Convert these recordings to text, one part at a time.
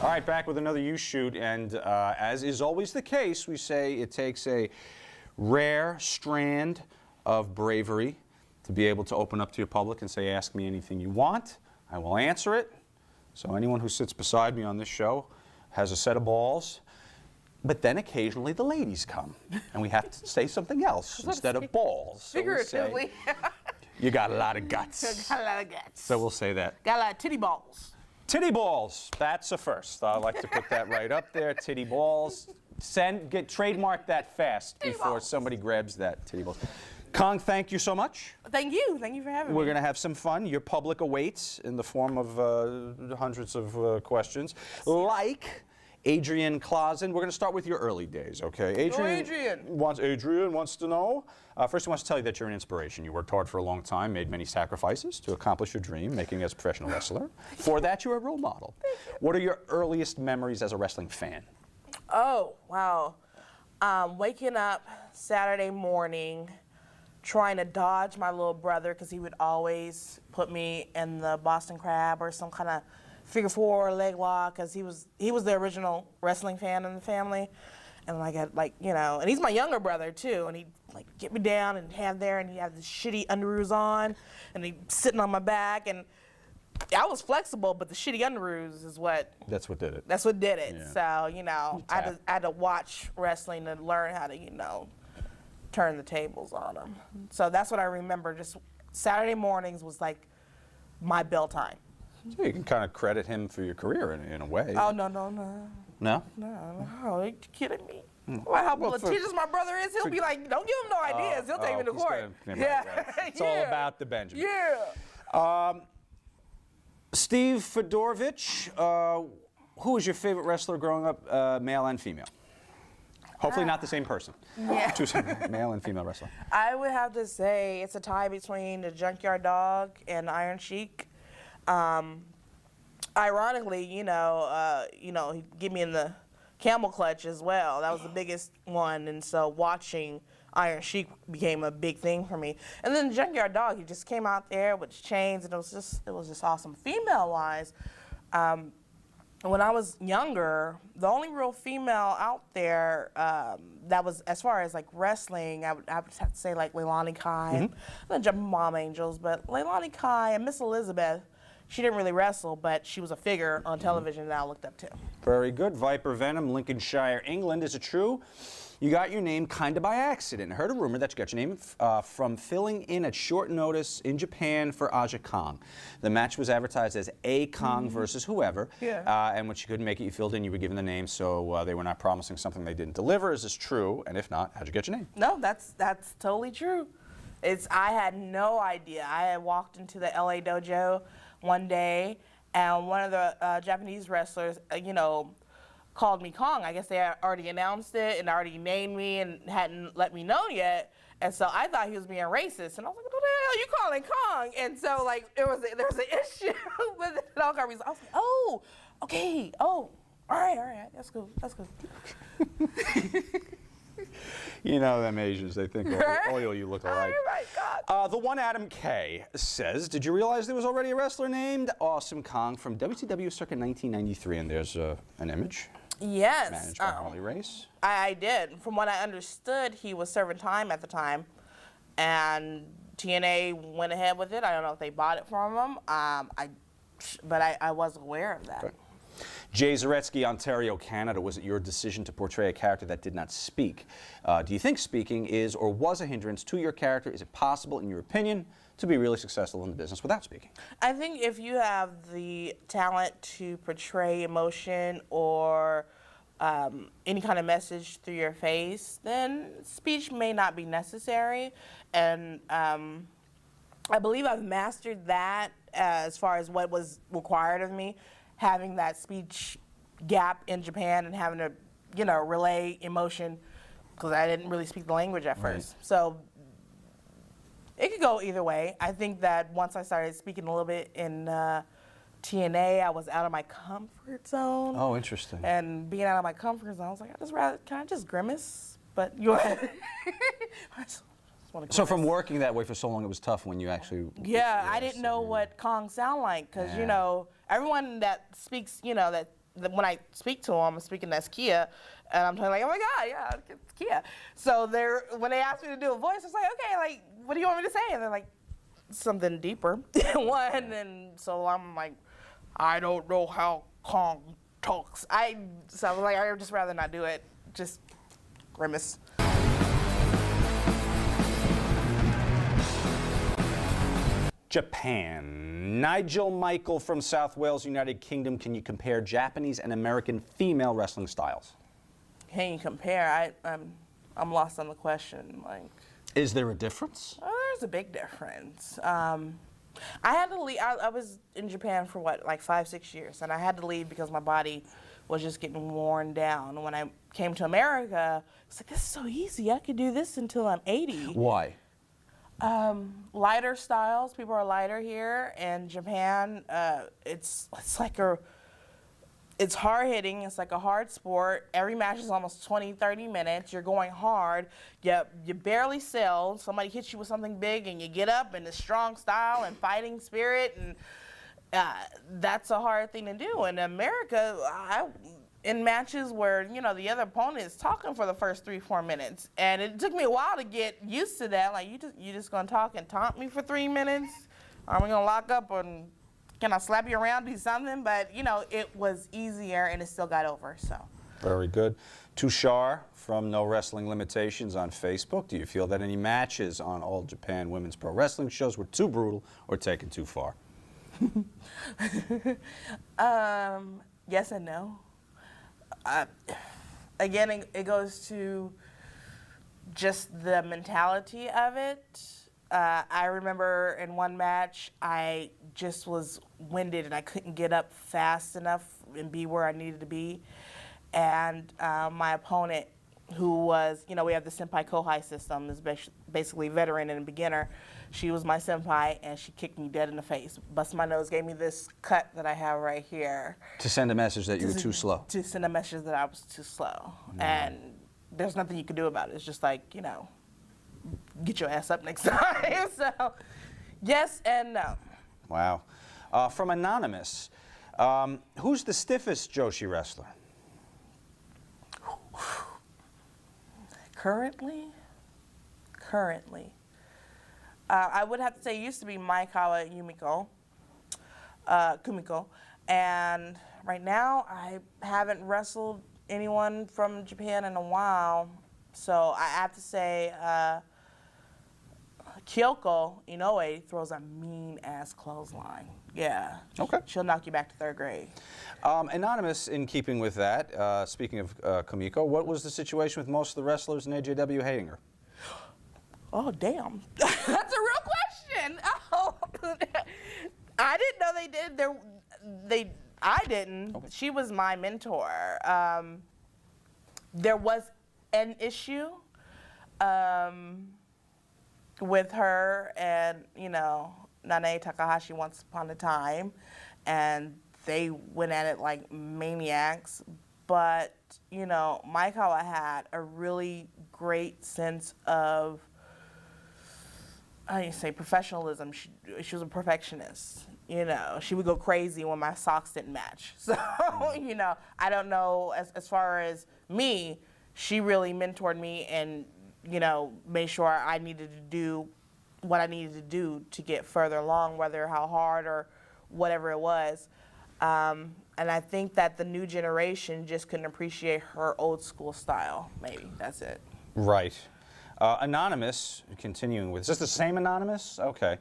All right, back with another You Shoot, and as is always the case, we say it takes a rare strand of bravery to be able to open up to your public and say, ask me anything you want. I will answer it. So anyone who sits beside me on this show has a set of balls. But then occasionally the ladies come, and we have to say something else instead of balls. So figuratively. You got a lot of guts. Got a lot of guts. So we'll say that. Got a lot of titty balls. Titty balls. That's a first. I like to put that right up there. Titty balls. Trademark that fast before somebody grabs that. Titty balls. Kong, thank you so much. Thank you. Thank you for having me. We're going to have some fun. Your public awaits in the form of hundreds of questions. Like Adrian Clausen. We're going to start with your early days, okay? Adrian wants to know. First, he wants to tell you that you're an inspiration. You worked hard for a long time, made many sacrifices to accomplish your dream, making it as a professional wrestler. For that, you're a role model. What are your earliest memories as a wrestling fan? Oh, wow. Waking up Saturday morning, trying to dodge my little brother because he would always put me in the Boston Crab or some kind of figure four leg lock because he was the original wrestling fan in the family. And and he's my younger brother too, and he'd get me down and have and he'd have the shitty underoos on, and he'd sitting on my back, and I was flexible, but the shitty underoos is what. That's what did it. That's what did it. Yeah. So, I had to watch wrestling to learn how to, turn the tables on him. So that's what I remember. Just Saturday mornings was like my bell time. So you can kind of credit him for your career in a way. Oh, no. No? No, are you kidding me? Well, how litigious my brother is, he'll be like, don't give him no ideas. He'll take me to court. Right. It's all about the Benjamin. Yeah. Steve Fedorovich, who was your favorite wrestler growing up, male and female? Hopefully not the same person. Yeah. Two male and female wrestler. I would have to say it's a tie between the Junkyard Dog and Iron Sheik. Ironically, he'd get me in the camel clutch as well. That was the biggest one, and so watching Iron Sheik became a big thing for me. And then Junkyard Dog, he just came out there with chains, and it was just awesome. Female-wise, when I was younger, the only real female out there that was, as far as wrestling, I would have to say Leilani Kai, and Jumping Mom Angels, but Leilani Kai and Miss Elizabeth. She didn't really wrestle, but she was a figure on television that I looked up to. Very good. Viper Venom, Lincolnshire, England. Is it true you got your name kind of by accident? I heard a rumor that you got your name from filling in at short notice in Japan for Aja Kong. The match was advertised as A Kong versus whoever. Yeah. And when she couldn't make it, you filled in, you were given the name, so they were not promising something they didn't deliver. Is this true? And if not, how'd you get your name? No, that's totally true. I had no idea. I had walked into the LA dojo one day, and one of the Japanese wrestlers, called me Kong. I guess they had already announced it and already named me and hadn't let me know yet. And so I thought he was being racist, and I was like, "What the hell are you calling Kong?" And so there was an issue with it. I was like, "Oh, okay, oh, all right, that's cool." You know them Asians, they think all you look alike. Oh my God. The one Adam K says, did you realize there was already a wrestler named Awesome Kong from WCW circa 1993? And there's an image. Yes. Managed by Harley Race. I did. From what I understood, he was serving time at the time, and TNA went ahead with it. I don't know if they bought it from him, but I was aware of that. Okay. Jay Zaretsky, Ontario, Canada. Was it your decision to portray a character that did not speak? Do you think speaking is or was a hindrance to your character? Is it possible, in your opinion, to be really successful in the business without speaking? I think if you have the talent to portray emotion or any kind of message through your face, then speech may not be necessary. And I believe I've mastered that as far as what was required of me. Having that speech gap in Japan and having to, relay emotion because I didn't really speak the language at first. So it could go either way. I think that once I started speaking a little bit in TNA, I was out of my comfort zone. Oh, interesting. And being out of my comfort zone, I was like, can I just grimace? But you So from working that way for so long, it was tough when you actually... Yeah, I didn't know what Kong sound like because, everyone that speaks, that when I speak to them, I'm speaking as Kia, and I'm telling like, oh my God, yeah, it's Kia. So when they ask me to do a voice, it's like, okay, like, what do you want me to say? And they're like, something deeper. One, and so I'm like, I don't know how Kong talks. So I was like, I'd just rather not do it. Just grimace. Japan. Nigel Michael from South Wales, United Kingdom. Can you compare Japanese and American female wrestling styles? Can you compare? I'm lost on the question. Like, is there a difference? Oh, there's a big difference. I had to leave. I was in Japan for what, like 5-6 years, and I had to leave because my body was just getting worn down. When I came to America, it's like, this is so easy. I could do this until I'm 80. Why? Lighter styles. People are lighter here. In Japan, it's hard hitting. It's like a hard sport. Every match is almost 20-30 minutes. You're going hard. You barely sell. Somebody hits you with something big, and you get up, and it's strong style and fighting spirit, and that's a hard thing to do. In America, in matches where, you know, the other opponent is talking for the first 3-4 minutes, and it took me a while to get used to that. Like, you just gonna talk and taunt me for 3 minutes? Are we gonna lock up, and can I slap you around, do something? But, you know, it was easier, and it still got over, so. Very good. Tushar from No Wrestling Limitations on Facebook. Do you feel that any matches on All Japan Women's Pro Wrestling shows were too brutal or taken too far? Yes and no. Again, it goes to just the mentality of it. I remember in one match, I just was winded and I couldn't get up fast enough and be where I needed to be. And my opponent, who was, you know, we have the senpai-kohai system, is basically veteran and beginner. She was my senpai, and she kicked me dead in the face, busted my nose, gave me this cut that I have right here. To send a message that you were too slow. To send a message that I was too slow. And there's nothing you can do about it. It's just like, you know, get your ass up next time. So, yes and no. Wow. From Anonymous, who's the stiffest Joshi wrestler? Currently, I would have to say it used to be Maekawa Kumiko, and right now I haven't wrestled anyone from Japan in a while, so I have to say Kyoko Inoue throws a mean-ass clothesline. Yeah. Okay. She'll knock you back to 3rd grade. Anonymous, in keeping with that, speaking of Kumiko, what was the situation with most of the wrestlers in AJW hating her? Oh, damn. That's a real question. Oh. I didn't know they did. I didn't. Okay. She was my mentor. There was an issue with her and, you know, Nanae Takahashi once upon a time, and they went at it like maniacs. But, you know, Maekawa had a really great sense of, how do you say, professionalism. She was a perfectionist. You know, she would go crazy when my socks didn't match. So, you know, I don't know, as far as me, she really mentored me and, you know, made sure I needed to do what I needed to do to get further along, whether how hard or whatever it was. And I think that the new generation just couldn't appreciate her old school style, maybe. That's it. Right. Anonymous, continuing with, is this the same Anonymous? Okay.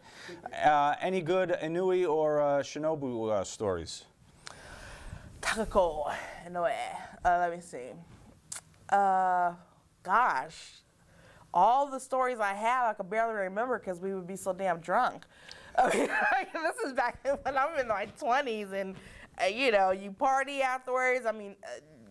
Any good Inui or Shinobu stories? Takako Inoue. Let me see. Gosh. All the stories I have, I could barely remember because we would be so damn drunk. Okay, this is back when I'm in my 20s, and you know, you party afterwards. I mean,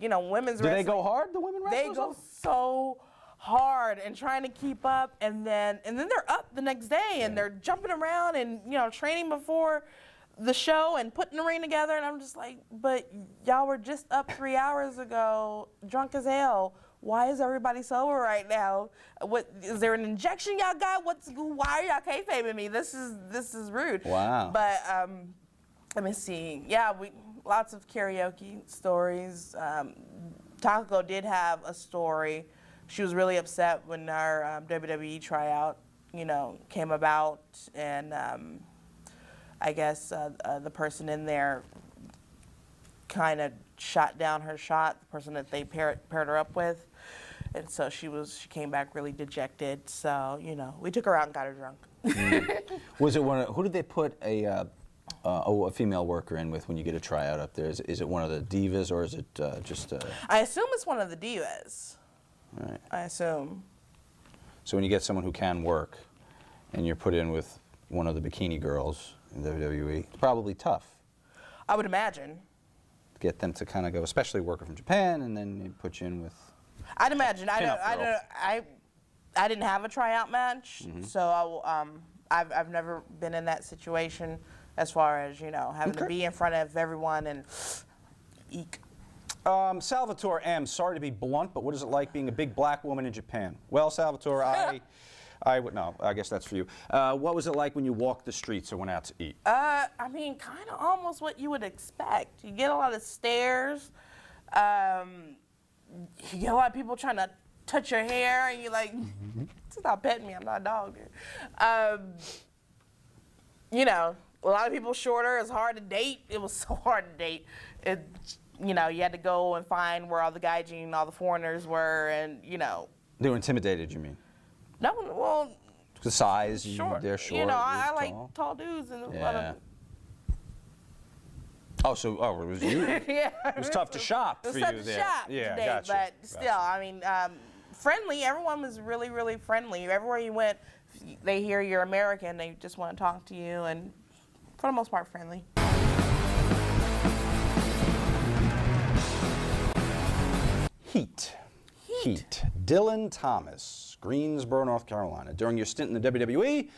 you know, women's wrestling. Do they go hard, the women wrestlers? They go so hard and trying to keep up, and then they're up the next day and they're jumping around and, you know, training before the show and putting the ring together, and I'm just like, but y'all were just up 3 hours ago, drunk as hell. Why is everybody sober right now? What is there an injection y'all got? Why are y'all kayfabing me? This is rude. Wow. But let me see. Yeah, lots of karaoke stories. Takako did have a story. She was really upset when our WWE tryout, came about, and I guess the person in there kind of shot down her shot, the person that they paired her up with, and so she came back really dejected. So we took her out and got her drunk. Was it who did they put a female worker in with when you get a tryout up there? Is it one of the divas, or is it just? I assume it's one of the divas. Right. I assume. So when you get someone who can work, and you're put in with one of the bikini girls in WWE, it's probably tough. I would imagine. Get them to kind of go, especially a worker from Japan, and then they put you in with. I'd imagine. Pinup I didn't have a tryout match, so I've never been in that situation as far as having to be in front of everyone and eek. Salvatore M., sorry to be blunt, but what is it like being a big black woman in Japan? Well, Salvatore, I would no. I guess that's for you. What was it like when you walked the streets or went out to eat? I mean, kind of almost what you would expect. You get a lot of stares. You get a lot of people trying to touch your hair, and you're like, stop petting me. I'm not a dog. A lot of people shorter. It's hard to date. It was so hard to date. You had to go and find where all the gaijin, all the foreigners were, and They were intimidated, you mean? No, well, The size, short. they're short. I you're like tall. tall dudes and Yeah. It was you. yeah. It was tough to shop It was for tough you to there. shop Yeah, today, gotcha. but still, I mean, friendly. Everyone was really, really friendly. Everywhere you went, they hear you're American. They just want to talk to you, and for the most part, friendly. Heat. Dylan Thomas, Greensboro, North Carolina. During your stint in the WWE,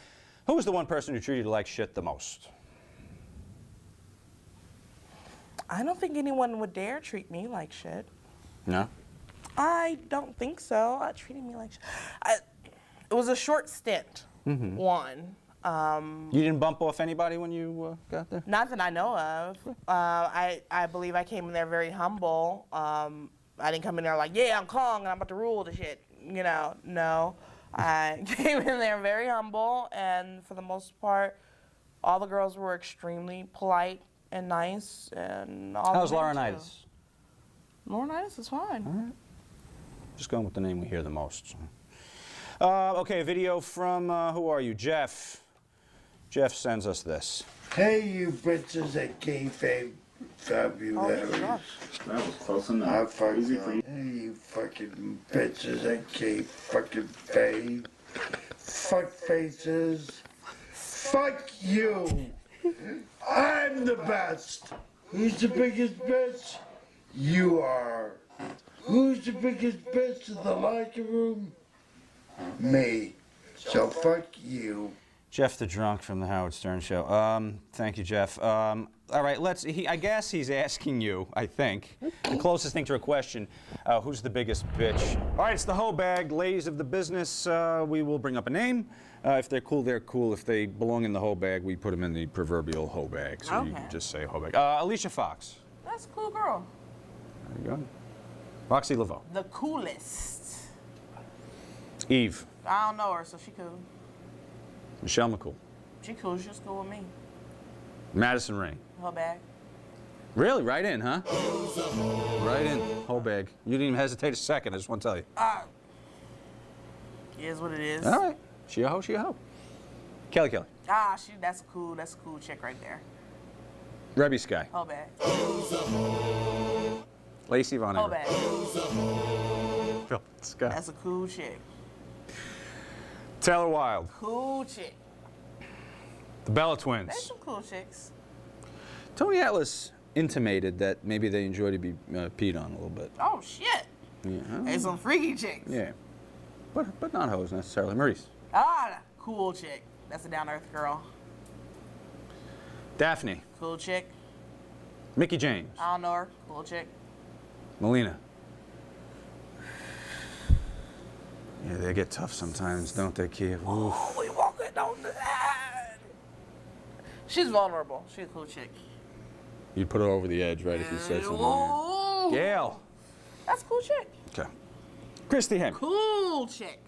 who was the one person who treated you like shit the most? I don't think anyone would dare treat me like shit. No? I don't think so. Treating me like shit. It was a short stint. One. You didn't bump off anybody when you got there? Not that I know of. I believe I came in there very humble. I didn't come in there like, yeah, I'm Kong and I'm about to rule the shit. No. I came in there very humble, and for the most part, all the girls were extremely polite and nice, and all. How's the men, Laurinaitis? too. Laurinaitis is fine. All right. Just going with the name we hear the most. Okay, a video from, who are you? Jeff. Jeff sends us this. Hey, you bitches that kayfabe vocabulary. Oh, gosh. That was close enough. I fucking Easy for you. Hey, you fucking bitches that fucking fade. Fuck faces. Fuck you. I'm the best. Who's the biggest bitch? You are. Who's the biggest bitch in the locker room? Me. So fuck you. Jeff the Drunk from the Howard Stern Show. Thank you, Jeff. All right, I guess he's asking you, I think, the closest thing to a question, who's the biggest bitch? All right, it's the hoe bag. Ladies of the business, we will bring up a name. If they're cool, they're cool. If they belong in the hoe bag, we put them in the proverbial hoe bag. So you Okay. can just say hoe bag. Alicia Fox. That's a cool girl. There you go. Roxy Laveau. The coolest. Eve. I don't know her, so she cool. Michelle McCool. She cool. She's cool with me. Madison Rain. Her bag. Really? Right in, huh? Right in. Hoe bag. You didn't even hesitate a second. I just want to tell you. It is what it is. All right. She a hoe, she a hoe. Kelly. That's cool. That's a cool chick right there. Rebby Sky. Her bag. Lacey Von Her Erber. bag. Phil Scott. That's a cool chick. Taylor Wilde. Cool chick. The Bella There's Twins. some cool chicks. Tony Atlas intimated that maybe they enjoy to be peed on a little bit. Oh shit. Yeah. There's some freaky chicks. Yeah. But not hoes necessarily. Maurice. Cool chick. That's a down-to-earth girl. Daphne. Cool chick. Mickey James. I don't know her. Cool chick. Melina. Yeah, they get tough sometimes, don't they, Kiev? Oof. Oh, we walking on the line. She's vulnerable. She's a cool chick. You'd put her over the edge, right, if you said something. Oh, Gail. that's a cool chick. Okay. Christy Henry. Cool chick.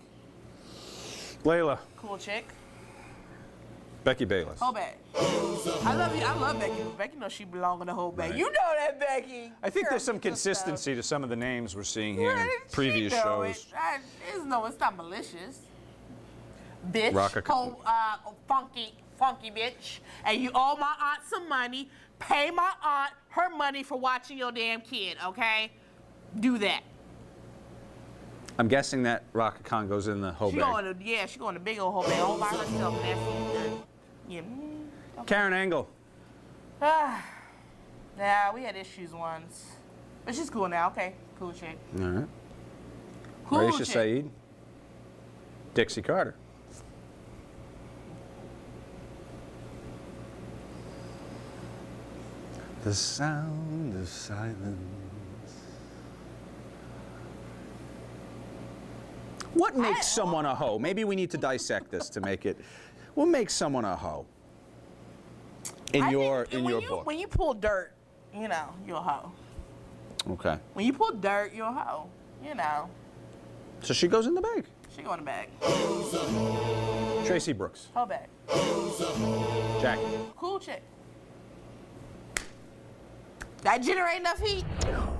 Layla. Cool chick. Becky Bayless. Whole bag. I love you. I love Becky. Becky knows she belongs in the whole bag. Right. You know that, Becky. I think Girl, there's some get your stuff. consistency to some of the names we're seeing here in Right, previous she know shows. it's not malicious. Bitch. Rocka- Funky bitch. And you owe my aunt some money. Pay my aunt her money for watching your damn kid, okay? Do that. I'm guessing that Rocka Khan goes in the whole She bag. going to big old whole bag all by herself. And that's yeah. Karen Angle. Yeah, we had issues once. But she's cool now, okay. Cool chick. All right. Cool Raisha chick. Saeed. Dixie Carter. The sound of silence. What makes someone a hoe? Maybe we need to dissect this to make it. What makes someone a hoe? In I your think when book. When you pull dirt, you know, you're a hoe. Okay. When you pull dirt, you're a hoe. You know. So she goes in the bag. She go in the bag. Tracy Brooks. Whole bag. Jackie. Cool chick. That generate enough heat.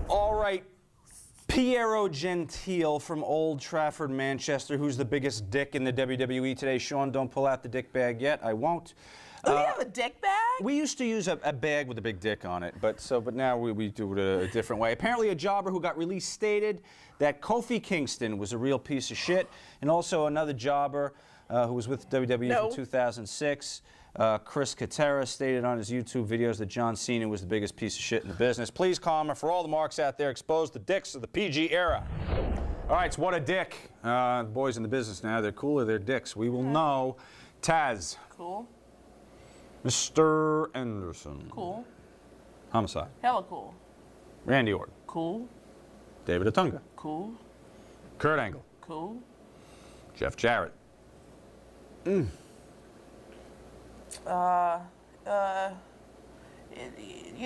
All right. Piero Gentile from Old Trafford, Manchester, who's the biggest dick in the WWE today. Sean, don't pull out the dick bag yet. I won't. Do you have a dick bag? We used to use a bag with a big dick on it, but now we do it a different way. Apparently, a jobber who got released stated that Kofi Kingston was a real piece of shit, and also another jobber who was with WWE No. from 2006. Chris Katera stated on his YouTube videos that John Cena was the biggest piece of shit in the business. Please, Karma, for all the marks out there, expose the dicks of the PG era. All right, so what a dick. The boys in the business now, they're cooler, they're dicks. We will know. Taz. Cool. Mr. Anderson. Cool. Homicide. Hella cool. Randy Orton. Cool. David Otunga. Cool. Kurt Angle. Cool. Jeff Jarrett. You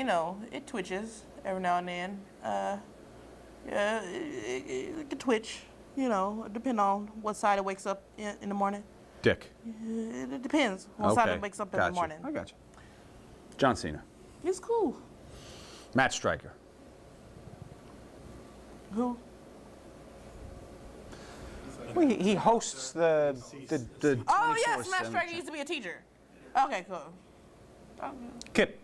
know, it twitches every now and then. Yeah, it can twitch. You know, depending on what side it wakes up in the morning. Dick. It depends what side it wakes up in the morning. I got you. John Cena. It's cool. Matt Stryker. Who? Well, he hosts the Oh yes, 24/7 Matt Stryker used to be a teacher. Okay, cool. Kip.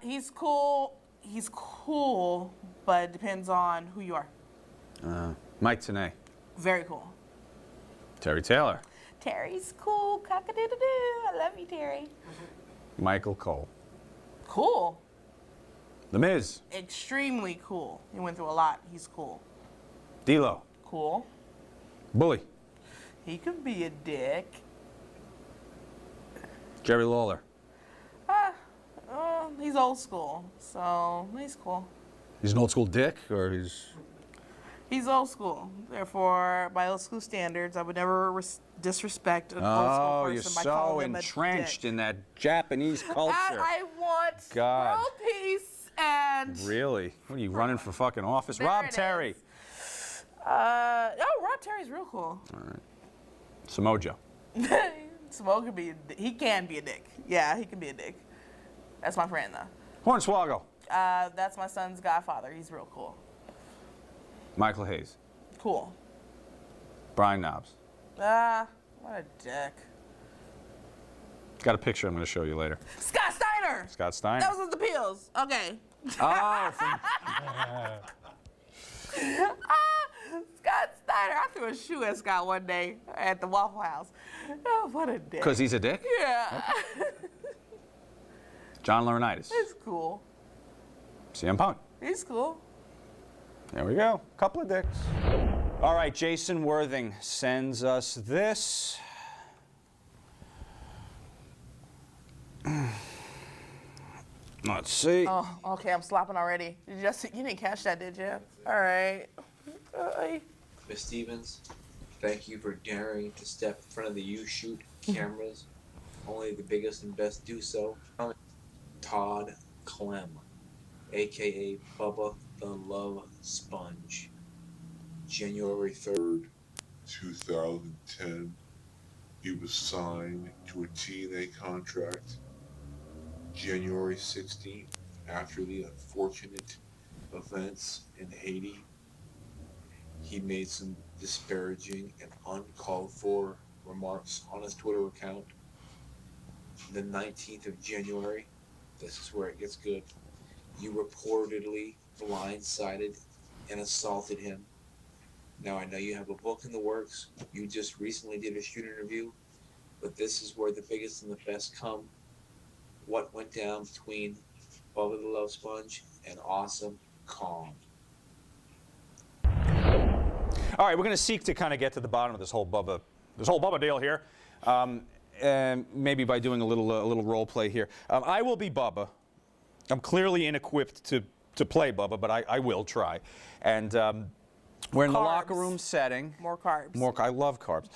He's cool. He's cool, but it depends on who you are. Mike Tenay. Very cool. Terry Taylor. Terry's cool. Cock-a-doodle-doo. I love you, Terry. Michael Cole. Cool. The Miz. Extremely cool. He went through a lot. He's cool. D'Lo. Cool. Bully. He could be a dick. Jerry Lawler. He's old school, so he's cool. He's an old school dick, or He's old school. Therefore, by old school standards, I would never disrespect an old Oh, school you're person by so calling him a entrenched dick. in that Japanese culture. I want God. world peace and. Really? What are you running for fucking office? There Rob it Terry. is. Rob Terry's real cool. Samoa Joe. Smoke could be. He can be a dick. Yeah, he can be a dick. That's my friend though. Hornswoggle. That's my son's godfather. He's real cool. Michael Hayes. Cool. Brian Knobs. What a dick. Got a picture I'm going to show you later. Scott Steiner. Scott Steiner. That was the pills. Okay. Oh, from Scott Steiner. I threw a shoe at Scott one day at the Waffle House. Oh, what a dick. because he's a dick? Yeah. John Laurinaitis. It's cool. CM Punk. He's cool. There we go. Couple of dicks. All right, Jason Worthing sends us this. Let's see. Oh, okay. I'm slopping already. You didn't catch that, did you? All right. Miss Stevens, thank you for daring to step in front of the U-Shoot cameras. Only the biggest and best do so. Todd, Clem, aka Bubba the Love Sponge. January 3rd, 2010, he was signed to a TNA contract. January 16th, after the unfortunate events in Haiti, he made some disparaging and uncalled for remarks on his Twitter account. The 19th of January, this is where it gets good, you reportedly blindsided and assaulted him. Now, I know you have a book in the works. You just recently did a shoot interview, but this is where the biggest and the best come. What went down between Bubba the Love Sponge and Awesome Kong? All right, we're going to seek to kind of get to the bottom of this whole Bubba deal here, and maybe by doing a little role play here. I will be Bubba. I'm clearly inequipped to play Bubba, but I will try. And we're in the locker Carbs. room setting. More carbs. I love carbs.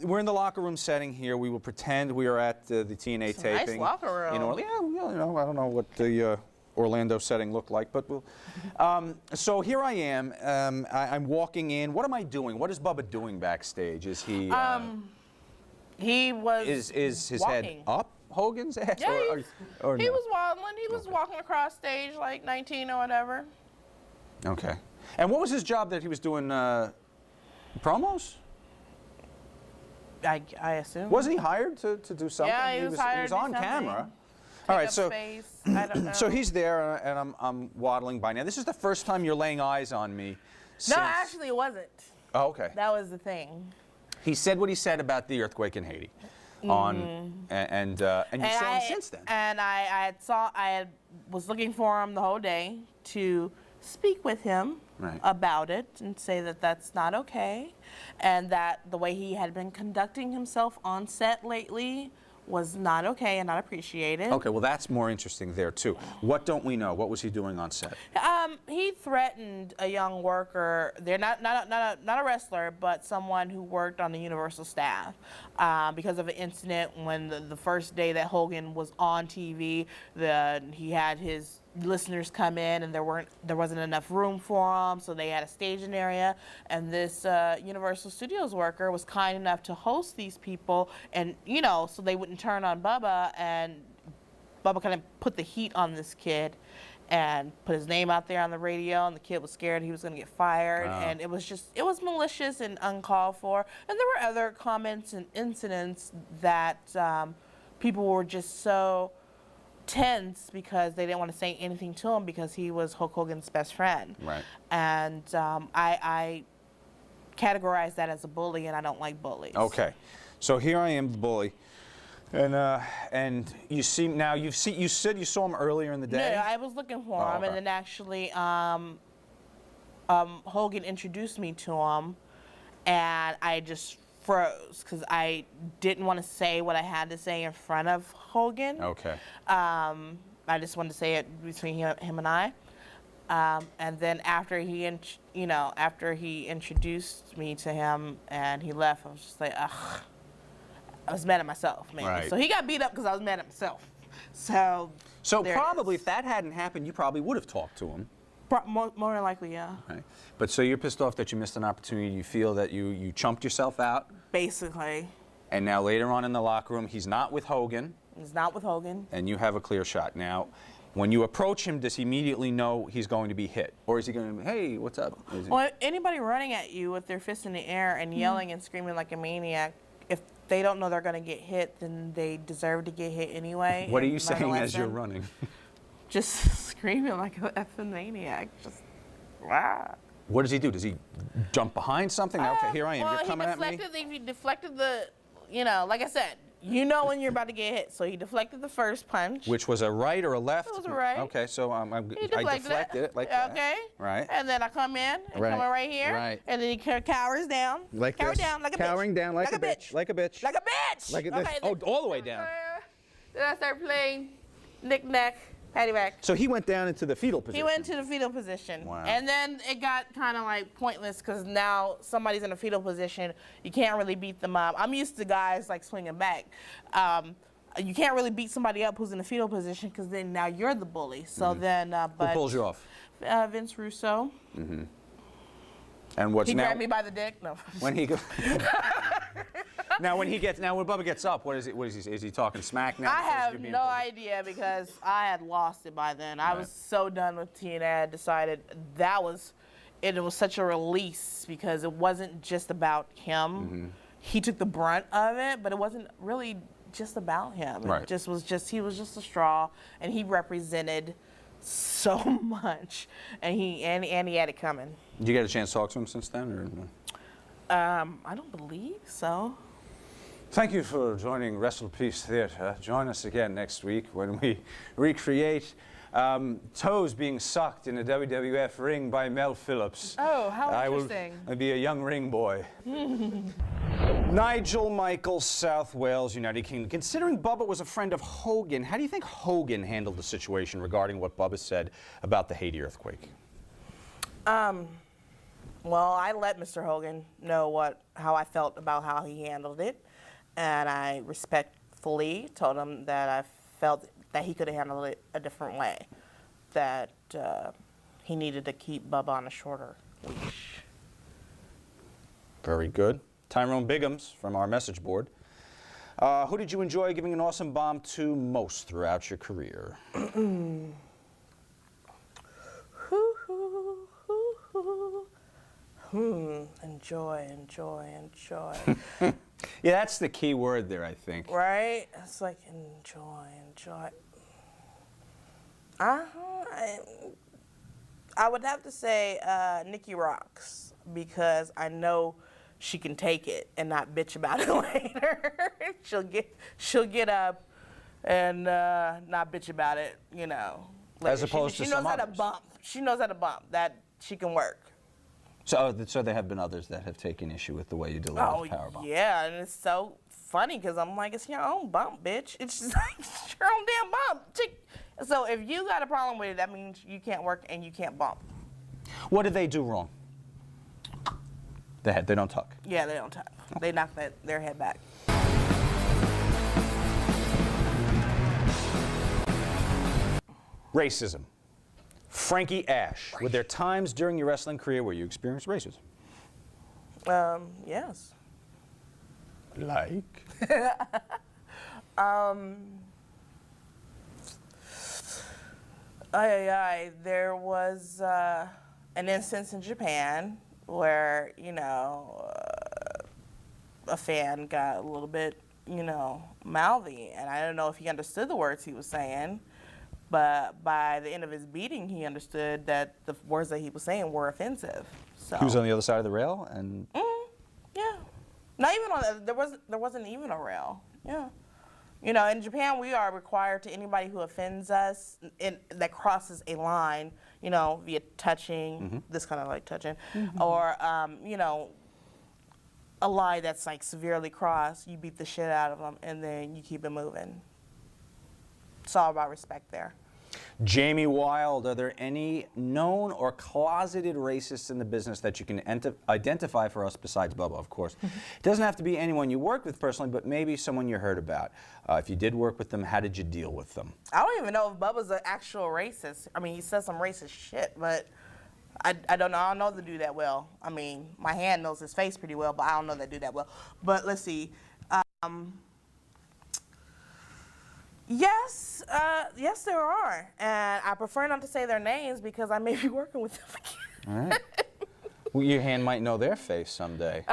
We're in the locker room setting here. We will pretend we are at the TNA It's a nice taping. locker room. I don't know what the Orlando setting looked like, but we'll. So here I am. I'm walking in. What am I doing? What is Bubba doing backstage? Is he? He was Is his walking. head up Hogan's ass? Yeah, or he no? was waddling. He was walking across stage like 19 or whatever. Okay. And what was his job that he was doing? Promos? I assume. Wasn't he hired to do something? Yeah, he was hired He was to do on something. camera. Pick All right, up so space. I don't know. so he's there, and I'm waddling by. Now, this is the first time you're laying eyes on me. Since, No, actually, it wasn't. Oh, okay. That was the thing. He said what he said about the earthquake in Haiti, and you saw him since then. And I was looking for him the whole day to speak with him Right. about it and say that that's not okay, and that the way he had been conducting himself on set lately was not okay and not appreciated. Okay, well that's more interesting there too. What don't we know? What was he doing on set? He threatened a young worker. They're not a wrestler, but someone who worked on the Universal staff because of an incident when the first day that Hogan was on TV, he had his listeners come in and there wasn't enough room for them, so they had a staging area, and this Universal Studios worker was kind enough to host these people, and so they wouldn't turn on Bubba, and Bubba kind of put the heat on this kid and put his name out there on the radio, and the kid was scared he was going to get fired, and it was malicious and uncalled for. And there were other comments and incidents that people were just so tense because they didn't want to say anything to him because he was Hulk Hogan's best friend. Right. And I categorize that as a bully, and I don't like bullies. Okay, so here I am, the bully, and you see now you said you saw him earlier in the day. No, I was looking for him, okay. and then actually Hogan introduced me to him, and I just froze because I didn't want to say what I had to say in front of Hogan. Okay. I just wanted to say it between him and I. And then after he introduced me to him and he left, I was just like, ugh. I was mad at myself, man. Right. So he got beat up because I was mad at myself. So there it probably is. if that hadn't happened, you probably would have talked to him. More than likely, yeah. Right. But so you're pissed off that you missed an opportunity. You feel that you chumped yourself out. Basically. And now later on in the locker room, he's not with Hogan. He's not with Hogan. And you have a clear shot. Now, when you approach him, does he immediately know he's going to be hit? Or is he going to be, hey, what's up? Well, anybody running at you with their fists in the air and yelling and screaming like a maniac, if they don't know they're going to get hit, then they deserve to get hit anyway. What are you and learn a saying as you're lesson. running? Just screaming like an effing maniac. Just, wow. What does he do? Does he jump behind something? Okay, here I am. Well, You're coming at me? he deflected the, like I said, when you're about to get hit. So he deflected the first punch. Which was a right or a left? It was a right. Okay, so I He deflected it like that. Okay. Right. And then I come in and Right. come in right here. Right. And then he cowers down. Like Cower this. down like a Cowering bitch. down like a bitch. Like a bitch. Like a bitch. Like this. Okay, Oh, then- all the way down. Then I start playing knick-knack, paddywhack. So he went down into the fetal position. He went to the fetal position. Wow. And then it got kind of like pointless because now somebody's in a fetal position. You can't really beat them up. I'm used to guys like swinging back. you can't really beat somebody up who's in the fetal position because then now you're the bully. So then, Who but pulls you off? Vince Russo. And what's He now? grabbed me by the dick. No. When he when Bubba gets up, what is he? Is he talking smack now? I because have you're being no pulled? idea because I had lost it by then. I Right. was so done with TNA. I had decided it was such a release because it wasn't just about him. He took the brunt of it, but it wasn't really just about him. Right. It he was just a straw, and he represented so much, and he had it coming. Did you get a chance to talk to him since then? Or no? I don't believe so. Thank you for joining Wrestle Peace Theatre. Join us again next week when we recreate toes being sucked in a WWF ring by Mel Phillips. Oh, how interesting. I'll be a young ring boy. Nigel Michael, South Wales, United Kingdom. Considering Bubba was a friend of Hogan, how do you think Hogan handled the situation regarding what Bubba said about the Haiti earthquake? Well, I let Mr. Hogan know how I felt about how he handled it, and I respectfully told him that I felt that he could have handled it a different way, that he needed to keep Bubba on a shorter leash. Very good. Tyrone Biggums from our message board. Who did you enjoy giving an awesome bomb to most throughout your career? Enjoy. Yeah, that's the key word there, I think. Right? It's like enjoy. I would have to say Nikki Rocks because I know she can take it and not bitch about it later. she'll get up and not bitch about it, you know. As later. opposed she to knows some how to others. bump. She knows how to bump. That she can work. So there have been others that have taken issue with the way you deliver Oh, the powerbomb. yeah, and it's so funny because I'm like, it's your own bump, bitch. It's just like, it's your own damn bump. So if you got a problem with it, that means you can't work and you can't bump. What did they do wrong? They don't tuck. Yeah, they don't tap. They knock their head back. Racism. Frankie Ash, were there times during your wrestling career where you experienced racism? Yes. Like? There was an instance in Japan where, you know, a fan got a little bit, you know, mouthy, and I don't know if he understood the words he was saying, but by the end of his beating, he understood that the words that he was saying were offensive. So He was on the other side of the rail, and yeah, not even on there wasn't even a rail. Yeah. You know, in Japan, we are required to anybody who offends us that crosses a line, you know, via touching, this kind of like touching, or, you know, a line that's like severely crossed, you beat the shit out of them and then you keep it moving. It's all about respect there. Jamie Wild, are there any known or closeted racists in the business that you can identify for us besides Bubba, of course? It doesn't have to be anyone you worked with personally, but maybe someone you heard about. If you did work with them, how did you deal with them? I don't even know if Bubba's an actual racist. I mean, he says some racist shit, but I don't know. I don't know the dude that well. I mean, my hand knows his face pretty well, but I don't know that dude that well. But let's see. Yes, yes, there are, and I prefer not to say their names because I may be working with them again. All right. Well, your hand might know their face someday.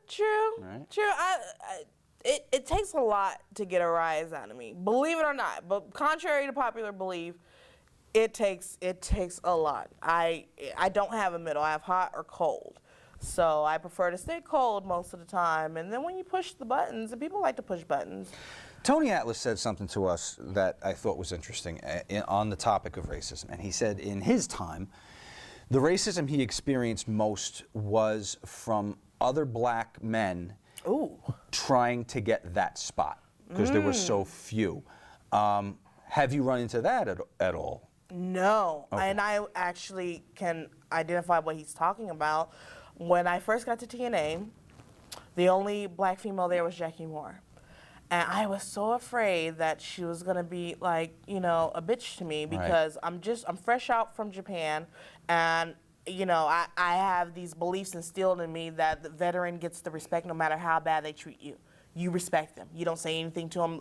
True, Right. true. It takes a lot to get a rise out of me, believe it or not. But contrary to popular belief, it takes a lot. I don't have a middle. I have hot or cold. So I prefer to stay cold most of the time. And then when you push the buttons, and people like to push buttons. Tony Atlas said something to us that I thought was interesting on the topic of racism. And he said in his time, the racism he experienced most was from other black men trying to get that spot because there were so few. Have you run into that at all? No, Okay. and I actually can identify what he's talking about. When I first got to TNA, the only black female there was Jackie Moore. And I was so afraid that she was gonna be like, you know, a bitch to me because I'm fresh out from Japan, and you know, I have these beliefs instilled in me that the veteran gets the respect no matter how bad they treat you. You respect them. You don't say anything to them,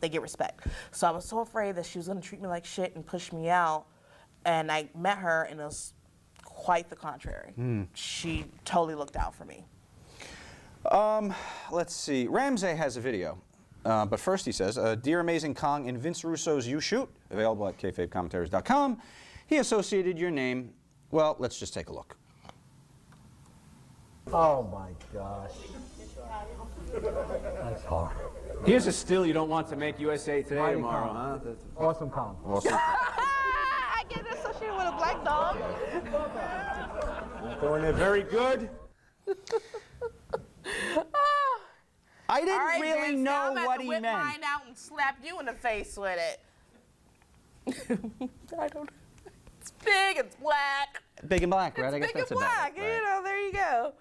they get respect. So I was so afraid that she was gonna treat me like shit and push me out. And I met her, and it was quite the contrary. She totally looked out for me. Let's see. Ramsey has a video. But first he says, Dear Amazing Kong, in Vince Russo's You Shoot, available at kayfabecommentaries.com, he associated your name. Well, let's just take a look. Oh my gosh. That's hard. Here's a still you don't want to make USA Today Mighty tomorrow, Kong. huh? Awesome Kong. I get associated with a black dog. Doing it very good. I didn't All right, really Vince, now know I'm what to he whip meant. mine out and slap you in the face with it. I don't. It's big. It's black. Big and black, right? It's I guess big that's and about black. it. Right. You know, there you go.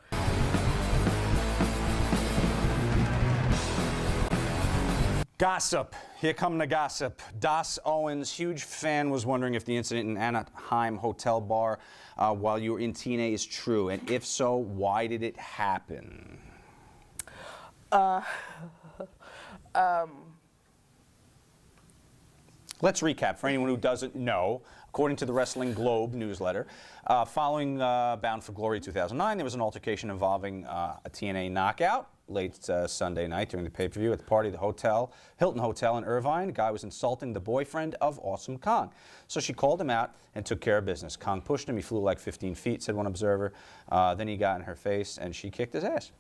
Gossip. Here come the gossip. Das Owens, huge fan, was wondering if the incident in Anaheim hotel bar while you were in TNA is true, and if so, why did it happen? Let's recap for anyone who doesn't know. According to the Wrestling Globe newsletter, following Bound for Glory 2009, there was an altercation involving a TNA knockout late Sunday night during the pay-per-view at the party at the Hilton Hotel in Irvine. The guy was insulting the boyfriend of Awesome Kong. So she called him out and took care of business. Kong pushed him. He flew like 15 feet, said one observer. Then he got in her face, and she kicked his ass.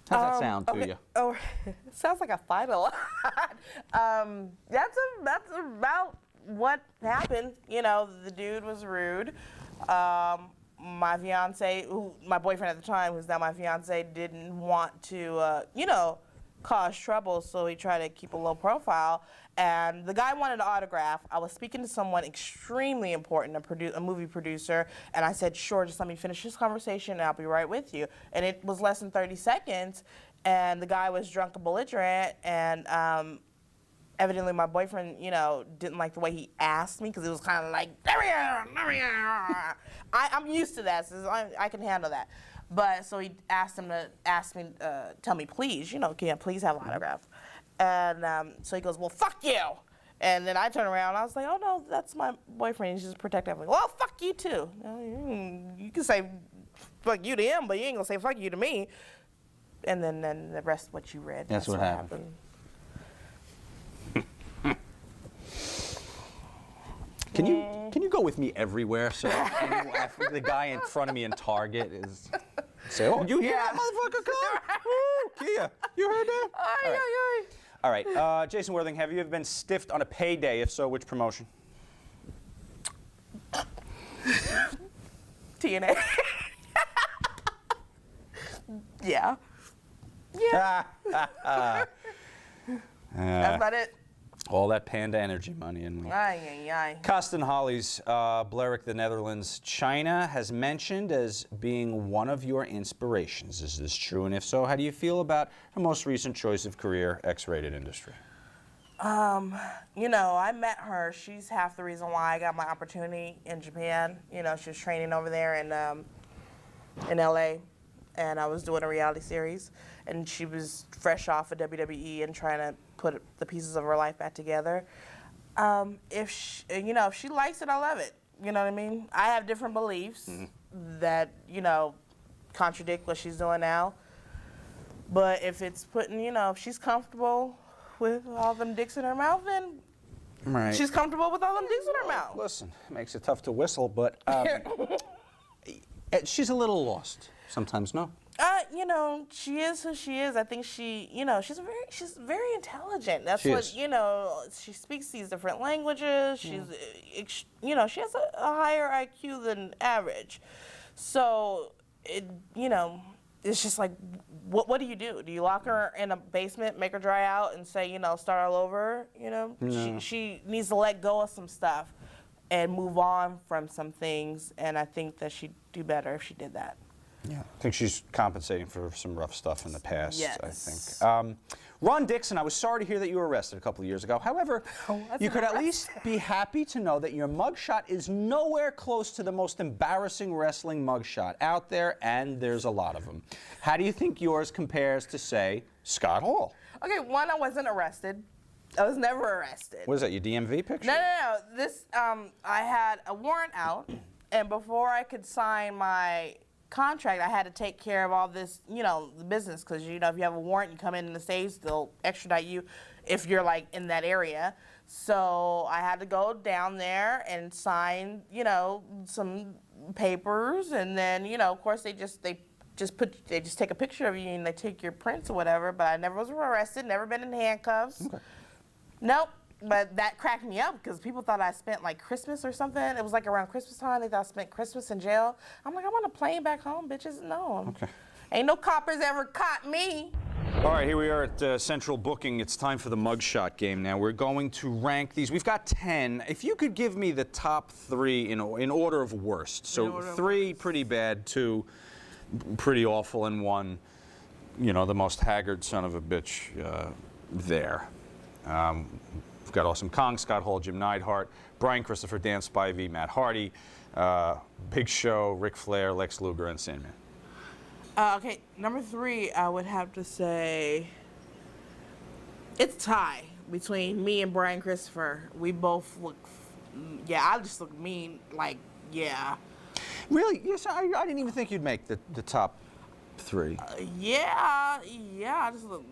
How's that sound to you? Oh, it sounds like a fight a lot. That's about what happened. You know, the dude was rude. My fiance, my boyfriend at the time, who's now my fiance, didn't want to, you know, cause trouble, so he tried to keep a low profile. And the guy wanted an autograph. I was speaking to someone extremely important, a movie producer, and I said, sure, just let me finish this conversation and I'll be right with you. And it was less than 30 seconds, and the guy was drunk and belligerent, and evidently my boyfriend, you know, didn't like the way he asked me, because it was kind of like, I'm used to that, so I can handle that. But so he asked me, tell me, please, you know, can I please have an autograph? And so he goes, well, fuck you. And then I turn around, and I was like, oh, no, that's my boyfriend. He's just protective. I'm like, well, fuck you, too. You can say fuck you to him, but you ain't going to say fuck you to me. And then the rest of what you read. That's what happened. Can you go with me everywhere? So the guy in front of me in Target is say, "Oh, you hear that motherfucker come? Woo, Kia, you heard that?" All right, Jason Worthing, have you ever been stiffed on a payday? If so, which promotion? TNA. Yeah. That's about it. All that panda energy money and Aye. Costin Hollies, Blerick, the Netherlands, China has mentioned as being one of your inspirations. Is this true? And if so, how do you feel about her most recent choice of career, X-rated industry? You know, I met her. She's half the reason why I got my opportunity in Japan. You know, she was training over there in LA, and I was doing a reality series, and she was fresh off of WWE and trying to put the pieces of her life back together. If she likes it, I love it. You know what I mean? I have different beliefs that, you know, contradict what she's doing now. But if it's if she's comfortable with all them dicks in her mouth, then Right. she's comfortable with all them dicks in her mouth. Listen, it makes it tough to whistle, but she's a little lost. Sometimes, no. You know, she is who she is. I think she's very intelligent. That's She what, is. you know, she speaks these different languages. She's, she has a higher IQ than average. So, it's just like, what do you do? Do you lock her in a basement, make her dry out, and say, start all over? No. She needs to let go of some stuff and move on from some things, and I think that she'd do better if she did that. Yeah, I think she's compensating for some rough stuff in the past, Yes. I think. Ron Dixon, I was sorry to hear that you were arrested a couple of years ago. However, you could at least be happy to know that your mugshot is nowhere close to the most embarrassing wrestling mugshot out there, and there's a lot of them. How do you think yours compares to, say, Scott Hall? Okay, one, I wasn't arrested. I was never arrested. What is that, your DMV picture? No. This, I had a warrant out, and before I could sign my contract, I had to take care of all this, the business, because, if you have a warrant, you come in the States, they'll extradite you if you're, in that area. So I had to go down there and sign, some papers, and then, of course, they just take a picture of you and they take your prints or whatever, but I never was arrested, never been in handcuffs. Okay. Nope. But that cracked me up because people thought I spent Christmas or something. It was around Christmas time. They thought I spent Christmas in jail. I'm I'm on a plane back home, bitches. No. Okay. Ain't no coppers ever caught me. All right, here we are at Central Booking. It's time for the mugshot game now. We're going to rank these. We've got 10. If you could give me the top 3 in order of worst. So 3 pretty bad, 2 pretty awful, and 1, the most haggard son of a bitch there. We've got Awesome Kong, Scott Hall, Jim Neidhart, Brian Christopher, Dan Spivey, Matt Hardy, Big Show, Ric Flair, Lex Luger, and Sandman. Okay, number 3, I would have to say it's a tie between me and Brian Christopher. We both look, I just look mean, yeah. Really? Yes, I didn't even think you'd make the top 3. I just look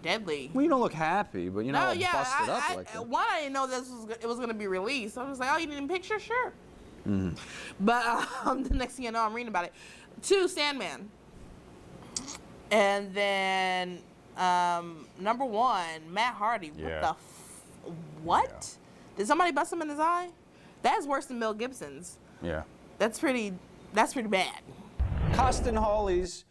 deadly. Well, you don't look happy, but No, busted up like that. one, I didn't know it was going to be released. I was like, oh, you didn't picture? Sure. Mm-hmm. But the next thing I know, I'm reading about it. 2, Sandman. And then number 1, Matt Hardy. Yeah. What? Yeah. Did somebody bust him in his eye? That's worse than Mel Gibson's. Yeah. That's pretty bad. Costin Hawley's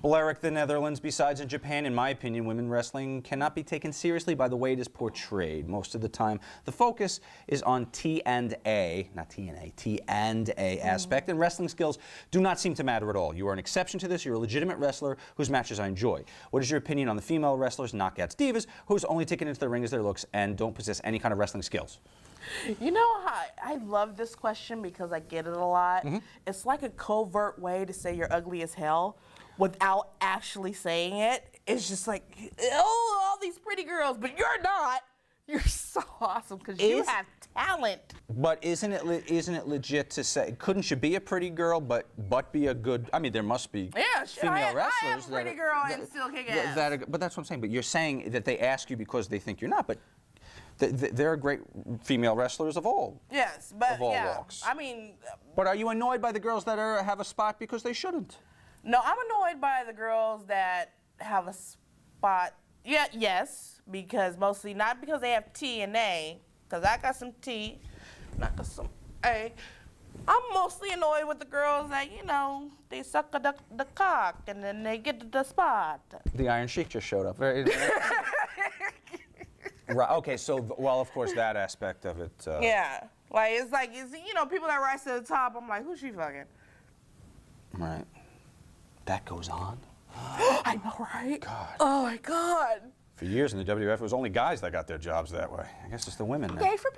Blerick, the Netherlands. Besides in Japan, in my opinion, women wrestling cannot be taken seriously by the way it is portrayed. Most of the time, the focus is on T&A, not TNA, T&A aspect, and wrestling skills do not seem to matter at all. You are an exception to this. You're a legitimate wrestler whose matches I enjoy. What is your opinion on the female wrestlers, knockouts, divas, whose only ticket into the ring is their looks and don't possess any kind of wrestling skills? I love this question because I get it a lot. Mm-hmm. It's like a covert way to say you're ugly as hell without actually saying it. It's just all these pretty girls, but you're not. You're so awesome because you have talent. But isn't it legit to say, couldn't you be a pretty girl but be a good, there must be female wrestlers I am a pretty girl and still kick ass. But that's what I'm saying. But you're saying that they ask you because they think you're not, but there are great female wrestlers of all. Yes, but of all walks. But are you annoyed by the girls that have a spot because they shouldn't? No, I'm annoyed by the girls that have a spot. Yeah, yes, because mostly not because they have T and A, because I got some T, not got some A. I'm mostly annoyed with the girls that they suck the cock and then they get the spot. The Iron Sheik just showed up. Right, okay, so, of course, that aspect of it. Yeah. It's people that rise to the top, I'm like, who's she fucking? Right. That goes on? I know, right? God. Oh, my God. For years in the WWF, it was only guys that got their jobs that way. I guess it's the women now. Pay for pay.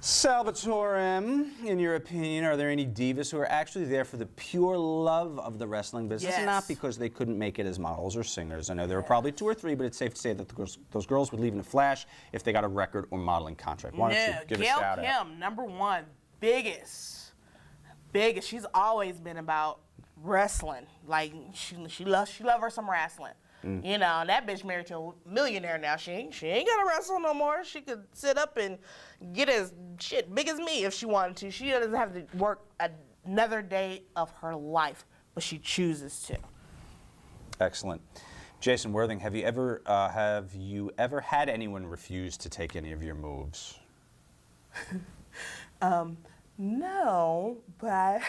Salvatore M., in your opinion, are there any divas who are actually there for the pure love of the wrestling business and not because they couldn't make it as models or singers? I know there are probably 2 or 3, but it's safe to say that those girls would leave in a flash if they got a record or modeling contract. Why don't you give a shout out? Gail Kim, number 1, biggest. She's always been about wrestling. She loves her some wrestling. That bitch married to a millionaire now. She ain't gotta wrestle no more. She could sit up and get as big as me if she wanted to. She doesn't have to work another day of her life, but she chooses to. Excellent. Jason Worthing, have you ever had anyone refuse to take any of your moves? No, but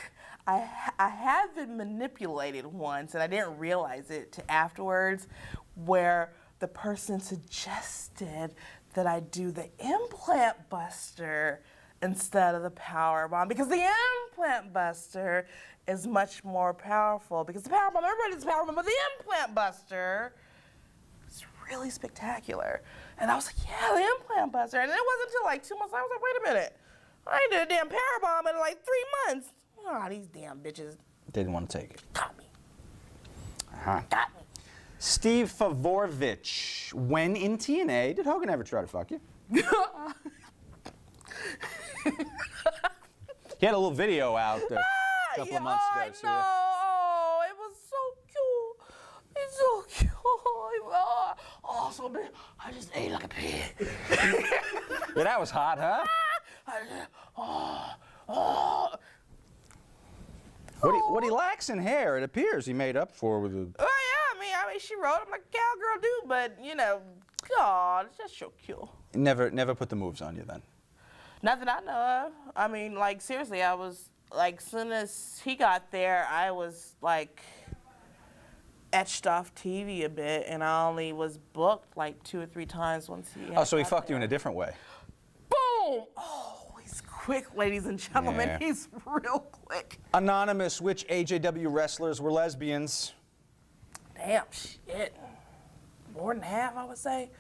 I have been manipulated once, and I didn't realize it till afterwards, where the person suggested that I do the implant buster instead of the power bomb, because the implant buster is much more powerful because the power bomb, everybody does the power bomb, but the implant buster is really spectacular. And I was like, yeah, the implant buster. And it wasn't until like 2 months, I was like, wait a minute. I ain't did a damn power bomb in like 3 months. Oh, these damn bitches Didn't want to take it. got me. Uh-huh. Got me. Steve Favorovich, when in TNA, did Hogan ever try to fuck you? He had a little video out a couple of months ago. I see know. that? Oh, it was so cute. It's so cute. Oh, so big. I just ate like a pig. Yeah, that was hot, huh? What he lacks in hair, it appears he made up for with the. Oh yeah, I mean, she wrote him like a cowgirl dude, but you know, God, it's just so cute. Never put the moves on you then. Not that I know of. I mean, like seriously, I was like, soon as he got there, I was like etched off TV a bit, and I only was booked like 2 or 3 times once he. Oh, so he got fucked you in there. a different way. Boom! Oh, he's quick, ladies and gentlemen. Yeah. He's real quick. Anonymous, which AJW wrestlers were lesbians? Damn shit. More than half, I would say.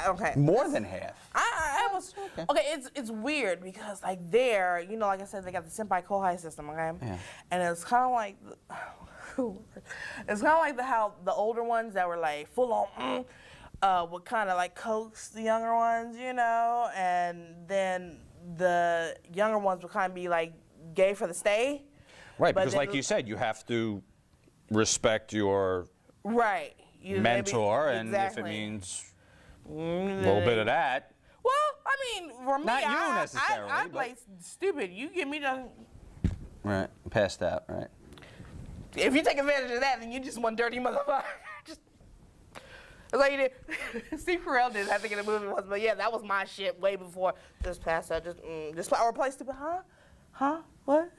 Okay. More than half. I was okay. It's weird because like there, you know, like I said, they got the senpai kohai system, okay? Yeah. And it's kind of like, it's kind of like how the older ones that were like full on, would kind of like coax the younger ones, you know, and then the younger ones would kind of be like gay for the stay. Right, But because then- like you said, you have to respect your Right. mentor, and if it exactly. means a little bit of that. Well, I mean, for me, Not you I necessarily, but- play stupid. You give me the. Right. Passed out. Right. If you take advantage of that, then you just one dirty motherfucker. Just. That's like you did. Steve Carell did, I think, in the movie once, but yeah, that was my shit way before. Just pass out, just or play stupid, huh? What?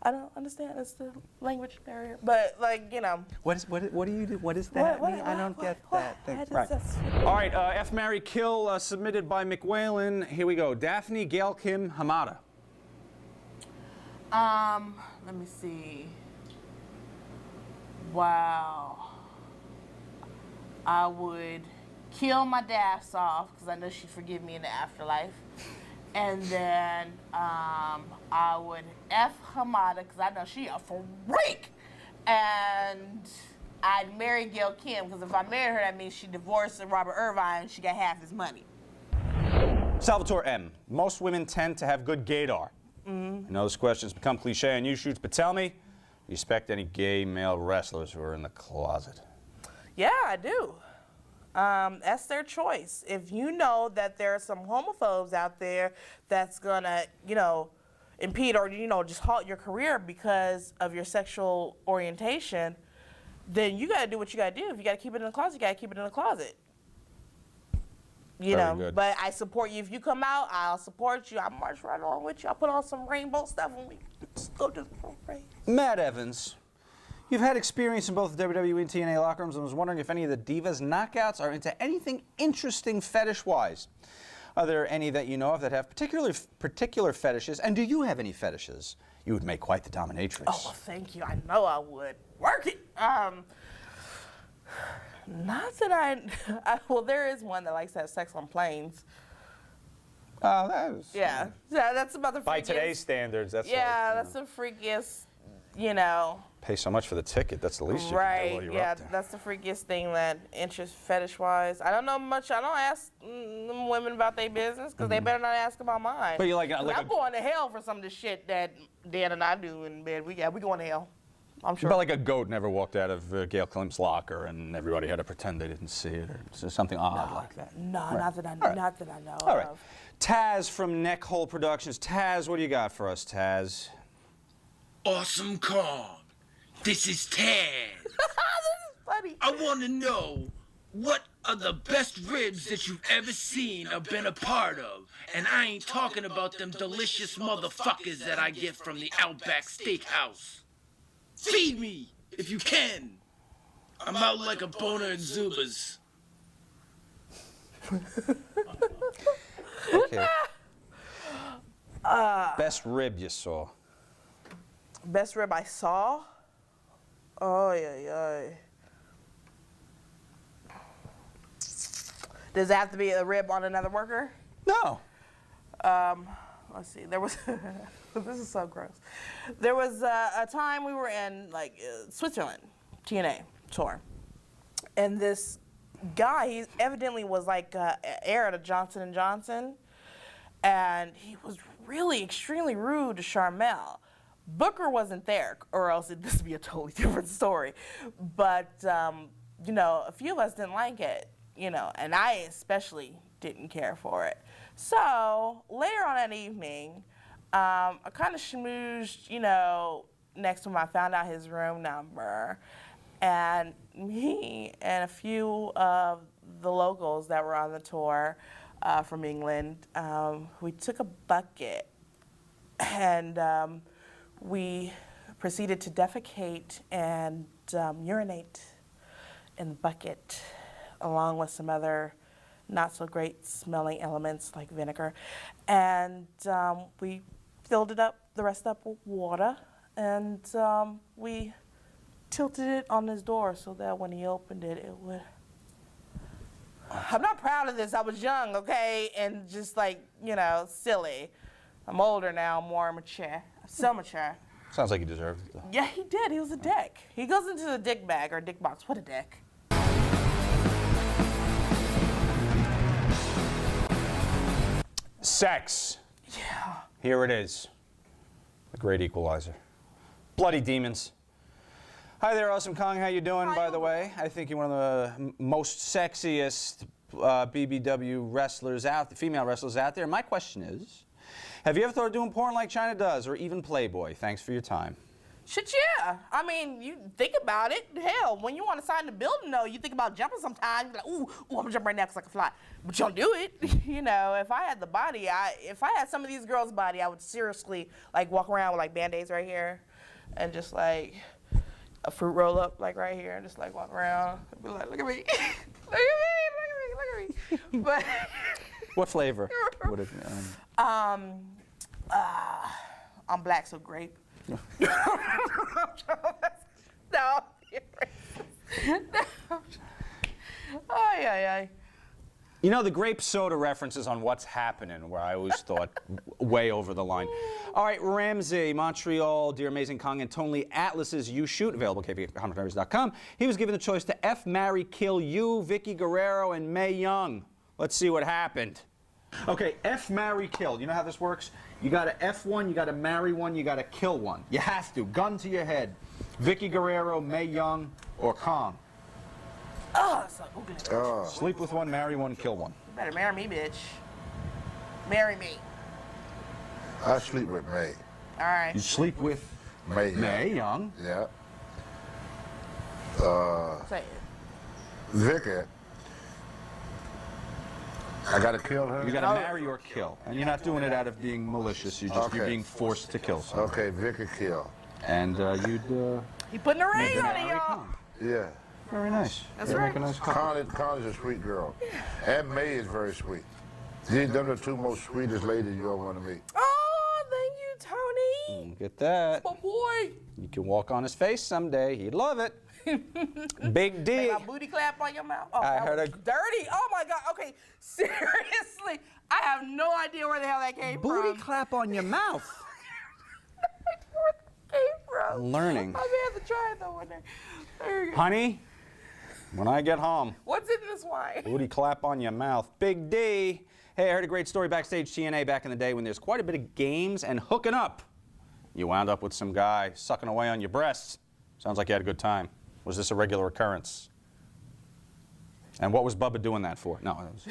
I don't understand. It's the language barrier. But like, you know. What do you do? What does that What- mean? I don't get what- that thing. I just- Right. that's- All right, F, Marry, Kill, submitted by McWhalen. Here we go. Daphne, Gail, Kim, Hamada. Let me see. Wow. I would kill my dash off because I know she'd forgive me in the afterlife. And then I would F Hamada because I know she a freak. And I'd marry Gail Kim because if I marry her, that means she divorced Robert Irvine and she got half his money. Salvatore M. Most women tend to have good gaydar. Mm-hmm. I know this question's become cliche on you shoots, but tell me, respect any gay male wrestlers who are in the closet? Yeah, I do. That's their choice. If you know that there are some homophobes out there that's gonna, you know, impede or, you know, just halt your career because of your sexual orientation, then you gotta do what you gotta do. If you gotta keep it in the closet, you gotta keep it in the closet. You Very know, good. but I support you. If you come out, I'll support you. I'll march right along with you. I'll put on some rainbow stuff and we just go to the parade. Matt Evans, you've had experience in both the WWE and TNA locker rooms and was wondering if any of the Divas knockouts are into anything interesting fetish-wise. Are there any that you know of that have particular fetishes, and do you have any fetishes? You would make quite the dominatrix. Oh, well, thank you. I know I would. Work it. Not that well, there is one that likes to have sex on planes. Oh, that was... Yeah. Yeah, that's about the freakiest. By today's standards, that's Yeah, like, that's the freakiest, you know. pay so much for the ticket, that's the least you can do Right. while you're Yeah, up there. that's the freakiest thing that interests fetish-wise. I don't know much. I don't ask women about their business because they better not ask about mine. But you like 'Cause I'm going to hell for some of the shit that Dan and I do in bed. We going to hell. I'm sure. But like a goat never walked out of Gail Kim's locker and everybody had to pretend they didn't see it, or something odd like that. No, not that I know All right. of. Taz from Neckhole Productions. Taz, what do you got for us, Taz? Awesome Kong. This is Taz. This is funny. I want to know what are the best ribs that you've ever seen or been a part of. And I ain't talking about them delicious motherfuckers that I get from the Outback Steakhouse. Feed me if you can. I'm out like a boner in Zubas. Okay. Best rib you saw. Best rib I saw? Oh, yeah. Does it have to be a rib on another worker? No. Let's see. There was, this is so gross. There was a time we were in like Switzerland, TNA tour, and this guy, he evidently was like heir to Johnson & Johnson, and he was really extremely rude to Charmel. Booker wasn't there, or else this would be a totally different story. But, you know, a few of us didn't like it, you know, and I especially didn't care for it. So later on that evening, I kind of schmoozed, you know, next to him. I found out his room number, and me and a few of the locals that were on the tour from England, we took a bucket and we proceeded to defecate and urinate in the bucket, along with some other not so great smelling elements like vinegar. And we filled it up, the rest up with water, and we tilted it on his door so that when he opened it, it would. I'm not proud of this. I was young, okay, and just like, you know, silly. I'm older now, more mature, so mature. Sounds like he deserved it, though. Yeah, he did. He was a dick. He goes into the dick bag or dick box. What a dick. Sex. Yeah. Here it is. The great equalizer. Bloody demons. Hi there, Awesome Kong. How you doing, by the way? I think you're one of the most sexiest BBW wrestlers out, female wrestlers out there. My question is, have you ever thought of doing porn like China does, or even Playboy? Thanks for your time. Shit, yeah. I mean, you think about it. Hell, when you want to sign the building, though, you think about jumping sometimes. You're like, ooh, I'm going to jump right now because I can fly. But you don't do it. You know, if I had the body, if I had some of these girls' body, I would seriously, like, walk around with, like, Band-Aids right here and just, like, a fruit roll-up, like, right here, and just, like, walk around and be like, look at me. Look at me. But What flavor would it be? I'm black, so grape. No. Ay. You know, the grape soda references on What's Happening, where I always thought way over the line. All right, Ramsey, Montreal, Dear Amazing Kong, and Tony Atlas's You Shoot, available at kp.com. He was given the choice to F, marry, kill you, Vicky Guerrero, and Mae Young. Let's see what happened. Okay, F, marry, kill. You know how this works? You gotta F one, you gotta marry one, you gotta kill one. You have to. Gun to your head. Vicky Guerrero, Mae Young, or Kong. Oh, so Google it. Sleep with one, marry one, kill one. You better marry me, bitch. Marry me. I sleep with May. All right. You sleep with May. Mae Young. Yeah. Say it. Vicky. I gotta kill her? You gotta marry or kill. And you're not doing it out of being malicious, you're being forced to kill someone. Okay, Vicky kill. And you'd You putting a ring on it, marry y'all. Kong. Yeah. Very nice. That's You right. make a nice couple. Connie's a sweet girl. And May is very sweet. These them the two most sweetest ladies you'll want to meet. Oh, thank you, Tony. Get that. My boy. You can walk on his face someday. He'd love it. Big D. Make my booty clap on your mouth. Oh, I that heard was a- dirty. Oh my God. Okay, seriously, I have no idea where the hell that came Booty from. clap on your mouth. Where it came from. Learning. I may have to try it though one day. There you go. Honey, when I get home, What's in this wine? booty clap on your mouth. Big D. Hey, I heard a great story backstage TNA back in the day when there's quite a bit of games and hooking up. You wound up with some guy sucking away on your breasts. Sounds like you had a good time. Was this a regular occurrence? And what was Bubba doing that for? No. It was...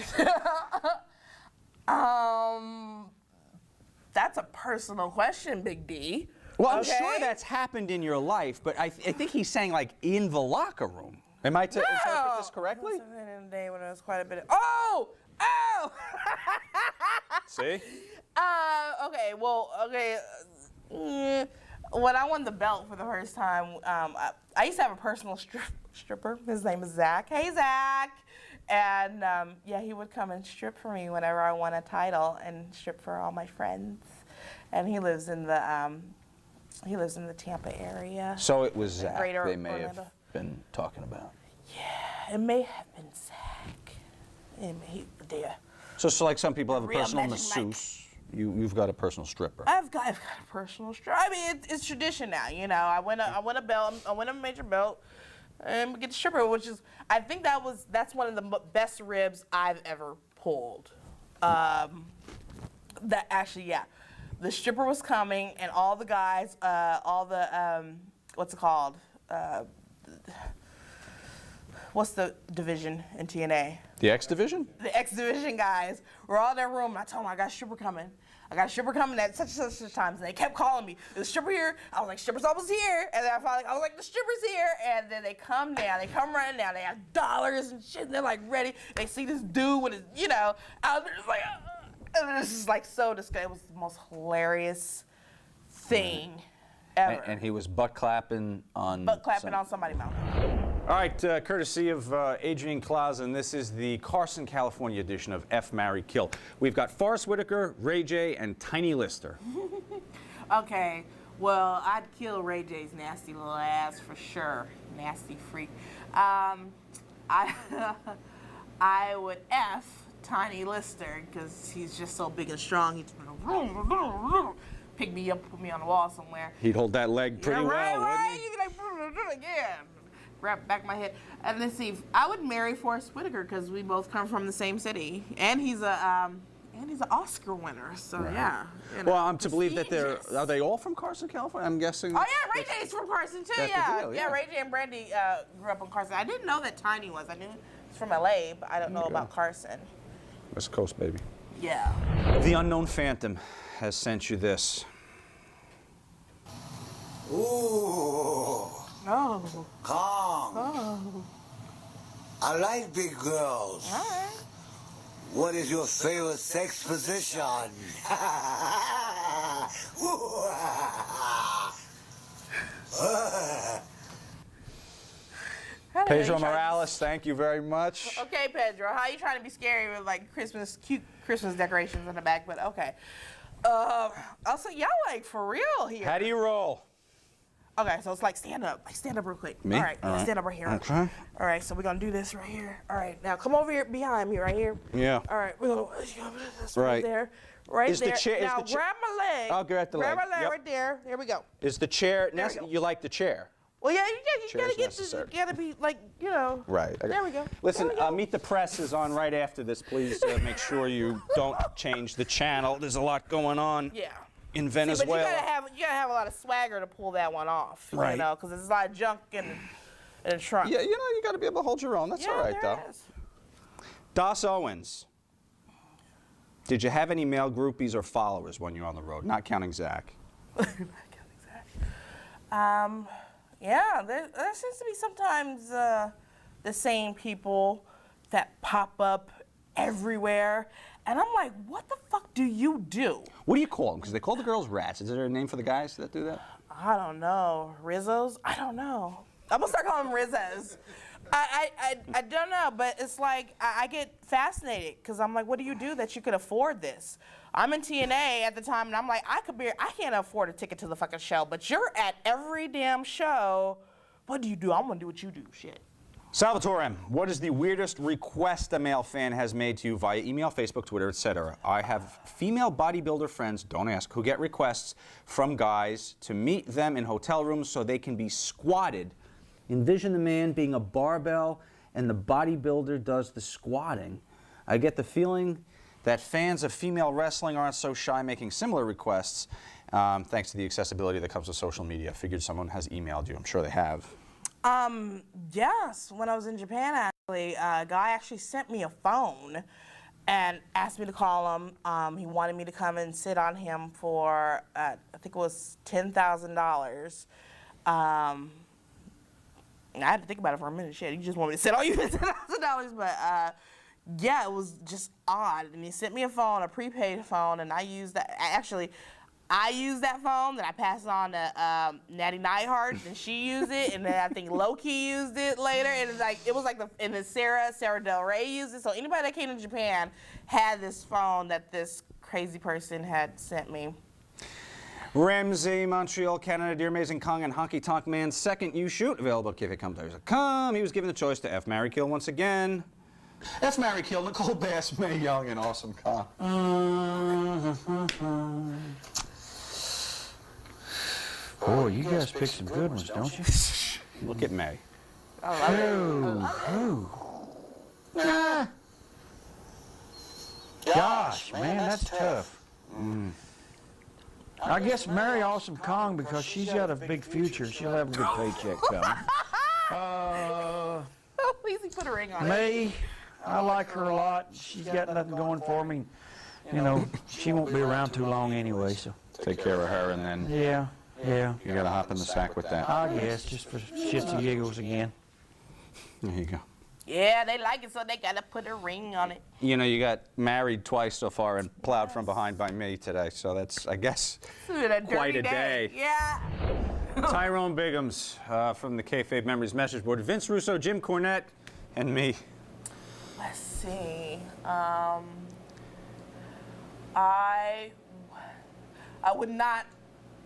That's a personal question, Big D. Well, I'm Okay? sure that's happened in your life, but I think he's saying like in the locker room. Am I to interpret this correctly? It was in the day when there was quite a bit of. Oh! See? Okay. Well, okay. When I won the belt for the first time, I used to have a personal stripper. His name is Zach. Hey, Zach. And yeah, he would come and strip for me whenever I won a title and strip for all my friends. And he lives in the He lives in the Tampa area. So it was Zach Greater they may Orlando. have been talking about. It may have been Zach. There. So like some people have a Real personal Magic Mike. masseuse. You've got a personal stripper. I've got a personal strip. I mean, it's tradition now. You know, I win a major belt, and we get the stripper, which is that's one of the best ribs I've ever pulled. The stripper was coming, and all the guys, what's it called? What's the division in TNA? The X Division? The X Division guys were all in their room, and I told them I got a stripper coming. I got a stripper coming at such and such times, and they kept calling me. Is the stripper here? I was like, stripper's almost here. And then I was like, the stripper's here. And then they come down, they come running down, they have dollars and shit, and they're like ready. They see this dude with his, I was just like, and this is like so disgusting. It was the most hilarious thing ever. And he was butt clapping on. on somebody's mouth. All right, courtesy of Adrian Clausen, this is the Carson, California edition of F, Marry, Kill. We've got Forrest Whitaker, Ray J, and Tiny Lister. Okay, well, I'd kill Ray J's nasty little ass for sure. Nasty freak. I would F Tiny Lister because he's just so big and strong. He'd pick me up, put me on the wall somewhere. He'd hold that leg pretty well, wouldn't he? He'd be like, yeah. Wrap back my head. And let's see, I would marry Forrest Whitaker because we both come from the same city, and he's an Oscar winner. So yeah. Well, I'm to believe that prestigious. are they all from Carson, California? I'm guessing. Oh yeah, Ray J's from Carson too. That's the deal, yeah. Ray J and Brandy grew up in Carson. I didn't know that Tiny was. I knew it's from LA, but I don't know about Carson. West Coast, baby. Yeah. The Unknown Phantom has sent you this. Ooh, Oh. calm. Oh. I like big girls. All right. What is your favorite sex position? Pedro Morales, thank you very much. Okay, Pedro, how you trying to be scary with like cute Christmas decorations in the back? But okay. Also, y'all like for real here. How do you roll? Okay, so it's like stand up. Like stand up real quick. Me? All right, All right. stand up right here. Okay. All right, so we're gonna do this right here. All right, now come over here behind me right here. Yeah. All right, we're gonna this Right. right there. Right Is the there. chair- is now the cha- grab my leg. I'll grab the grab leg. my leg Yep. right there. Here we go. Is the chair, There we go. you like the chair? Well, yeah, you Chair's gotta get necessary. you gotta be like, Right. There we go. Listen, There we go. Meet the Press is on right after this. Please make sure you don't change the channel. There's a lot going on Yeah. in See, Venezuela. but you gotta have a lot of swagger to pull that one off. Right. You know, because there's a lot of junk in the trunk. Yeah, you got to be able to hold your own. That's all right, there though. it is. Das Owens. Did you have any male groupies or followers when you were on the road? Not counting Zach. Yeah, there seems to be sometimes the same people that pop up everywhere. And I'm like, what the fuck do you do? What do you call them? Because they call the girls rats. Is there a name for the guys that do that? I don't know. Rizzos? I don't know. I'm gonna start calling them Rizzos. I don't know, but it's like I get fascinated because I'm like, what do you do that you could afford this? I'm in TNA at the time, and I'm like, I can't afford a ticket to the fucking show, but you're at every damn show. What do you do? I'm gonna do what you do. Shit. Salvatore M., what is the weirdest request a male fan has made to you via email, Facebook, Twitter, etc.? I have female bodybuilder friends, don't ask, who get requests from guys to meet them in hotel rooms so they can be squatted. Envision the man being a barbell and the bodybuilder does the squatting. I get the feeling that fans of female wrestling aren't so shy making similar requests, thanks to the accessibility that comes with social media. Figured someone has emailed you. I'm sure they have. Yes, when I was in Japan, actually, a guy actually sent me a phone and asked me to call him. He wanted me to come and sit on him for, I think it was $10,000. I had to think about it for a minute. Shit, he just wanted me to sit on you for $10,000, but yeah, it was just odd. And he sent me a phone, a prepaid phone, and I used that. I used that phone, then I passed it on to Natty Neidhart, and she used it, and then I think Loki used it later, and and then Sarah Del Rey used it. So anybody that came to Japan had this phone that this crazy person had sent me. Ramsey, Montreal, Canada, Dear Amazing Kong, and Honky Tonk Man's second You Shoot, available at kfacomtires.com. He was given the choice to F, marry, kill once again. F, marry, kill, Nicole Bass, Mae Young, and Awesome Kong. Boy, you guys pick some good ones, don't you? Look at Mae. Gosh, man, that's tough. I guess marry Awesome Kong because she's got a big future. She'll have a good paycheck coming. At least he put a ring on it. May, I like her a lot. She's got nothing going for me. You know, she won't be around too long anyway, so. Take care of her, and then Yeah. you gotta hop in the sack with that. I guess, just for shits and giggles again. There you go. Yeah, they like it, so they gotta put a ring on it. You know, you got married twice so far and plowed from behind by me today, so that's, I guess, It's been a quite dirty a day. Yeah. Tyrone Biggums from the Kayfabe Memories message board. Vince Russo, Jim Cornette, and me. Let's see. I would not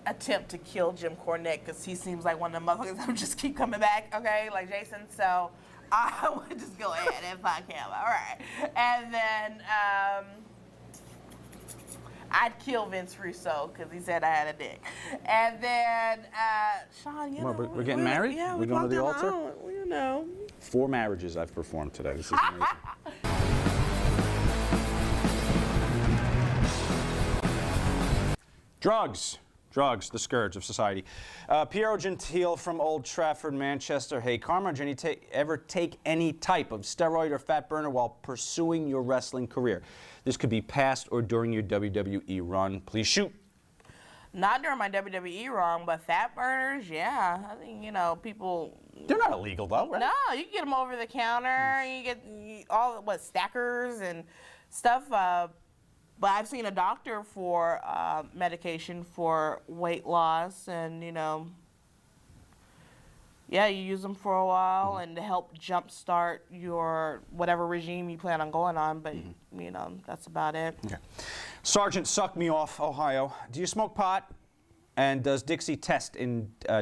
attempt to kill Jim Cornette because he seems like one of the motherfuckers that would just keep coming back, okay, like Jason. So I would just go ahead if I can. All right. And then I'd kill Vince Russo because he said I had a dick. And then, Sean, you know. We're getting married? Yeah, We're going to the altar? You know. 4 marriages I've performed today. This is amazing. Drugs. Drugs, the scourge of society. Piero Gentile from Old Trafford, Manchester. Hey, Karma, Jenny, ever take any type of steroid or fat burner while pursuing your wrestling career? This could be past or during your WWE run. Please shoot. Not during my WWE run, but fat burners, yeah. I think, you know, people. They're not illegal, though, right? No, you can get them over the counter. You get all, stackers and stuff. But I've seen a doctor for medication for weight loss, and you know, yeah, you use them for a while and to help jumpstart your whatever regime you plan on going on. But you know, that's about it. Okay. Sergeant Suck Me Off, Ohio. Do you smoke pot? And does Dixie test in? I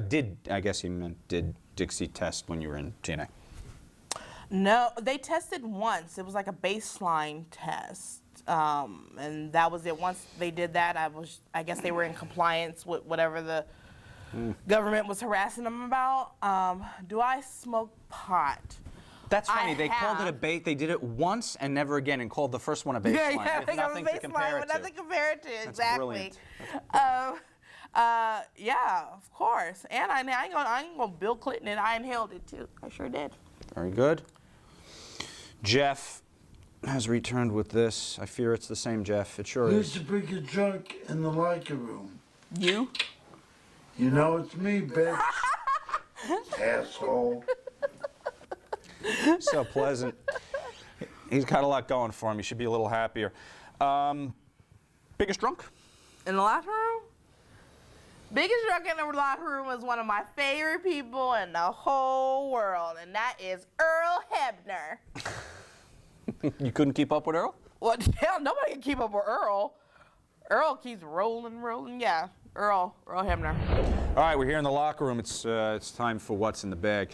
guess he meant did Dixie test when you were in TNA? No, they tested once. It was like a baseline test. And that was it. Once they did that, I guess they were in compliance with whatever the government was harassing them about. Do I smoke pot? That's funny. I They called it a have. bait. They did it once and never again, and called the first one a baseline. Yeah, With nothing to compare it to. Nothing to compare it to, That's exactly. brilliant. Yeah, of course. And I ain't gonna Bill Clinton it. I inhaled it too. I sure did. Very good. Jeff has returned with this. I fear it's the same Jeff. It sure Who's is. the biggest drunk in the locker room? You? You know it's me, bitch. Asshole. So pleasant. He's got a lot going for him. He should be a little happier. Biggest drunk? In the locker room? Biggest drunk in the locker room is one of my favorite people in the whole world, and that is Earl Hebner. You couldn't keep up with Earl? Well, hell, nobody can keep up with Earl. Earl keeps rolling. Yeah, Earl Hebner. All right, we're here in the locker room. It's time for what's in the bag.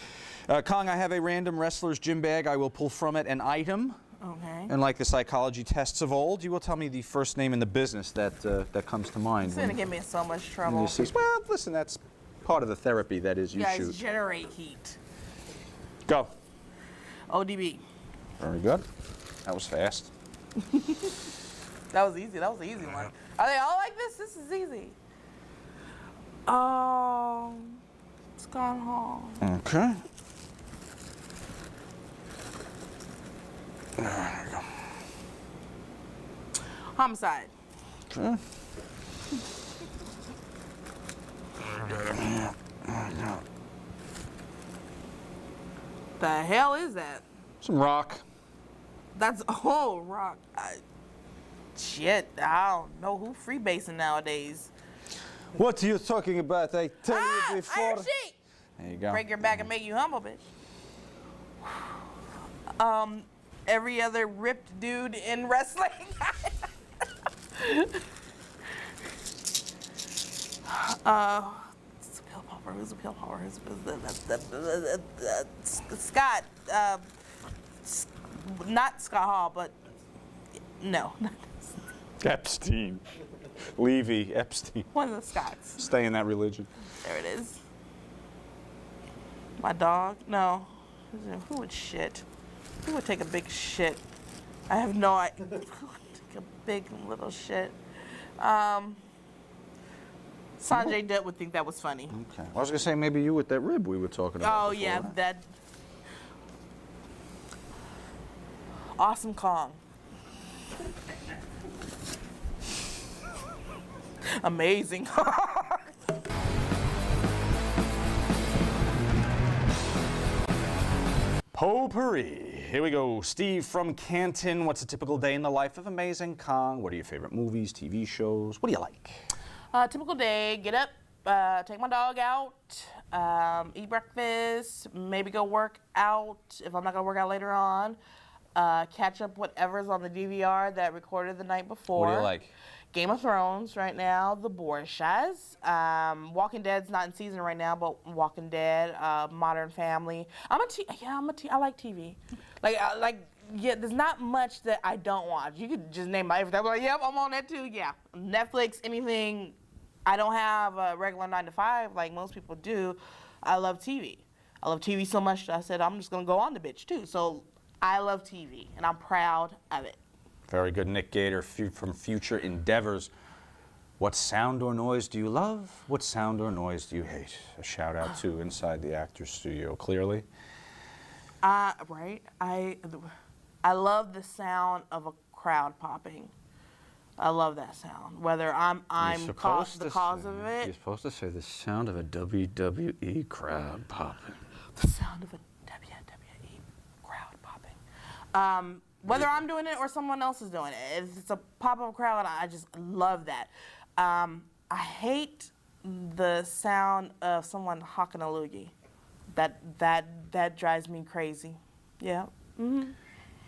Kong, I have a random wrestler's gym bag. I will pull from it an item. Okay. And like the psychology tests of old, you will tell me the first name in the business that comes to mind. It's gonna get me in so much when trouble. you see, well, listen, that's part of the therapy that is You you guys shoot. generate heat. Go. ODB. Very good. That was fast. That was easy. That was the easy one. Are they all like this? This is easy. Scott Hall. Okay. There we go. Homicide. Okay. The hell is that? Some rock. That's rock. Shit, I don't know who freebasing nowadays. What are you talking about? I tell you before. Iron Sheik. There you go. Break your back and make you humble, bitch. Every other ripped dude in wrestling. It's a pill popper. Who's a pill popper? Scott. Not Scott Hall, but no. Epstein. Levy, Epstein. One of the Scotts. Stay in that religion. There it is. My dog? No. Who would shit? Who would take a big shit? I have no idea. Who would take a big little shit? Sanjay Dutt would think that was funny. Okay. I was gonna say maybe you with that rib we were talking about. Oh before, yeah, right? that. Awesome Kong. Amazing Kong. Potpourri. Here we go. Steve from Canton. What's a typical day in the life of Amazing Kong? What are your favorite movies, TV shows? What do you like? Typical day, get up, take my dog out, eat breakfast, maybe go work out if I'm not going to work out later on, catch up whatever's on the DVR that recorded the night before. What do you like? Game of Thrones right now, The Borgias. Walking Dead's not in season right now, but Walking Dead, Modern Family. I like TV. Yeah, there's not much that I don't watch. You could just name my everything. I'm like, yep, I'm on that too. Yeah, Netflix, anything. I don't have a regular 9 to 5 like most people do. I love TV. I love TV so much that I said I'm just gonna go on the bitch too. So I love TV, and I'm proud of it. Very good. Nick Gator from Future Endeavors. What sound or noise do you love? What sound or noise do you hate? A shout out to Inside the Actors Studio, clearly. Right. I love the sound of a crowd popping. I love that sound. Whether I'm the cause of it. You're supposed to say the sound of a WWE crowd popping. The sound of a WWE crowd popping. Whether I'm doing it or someone else is doing it. If it's a pop-up crowd, I just love that. I hate the sound of someone hawking a loogie. That drives me crazy. Yeah. Mm-hmm.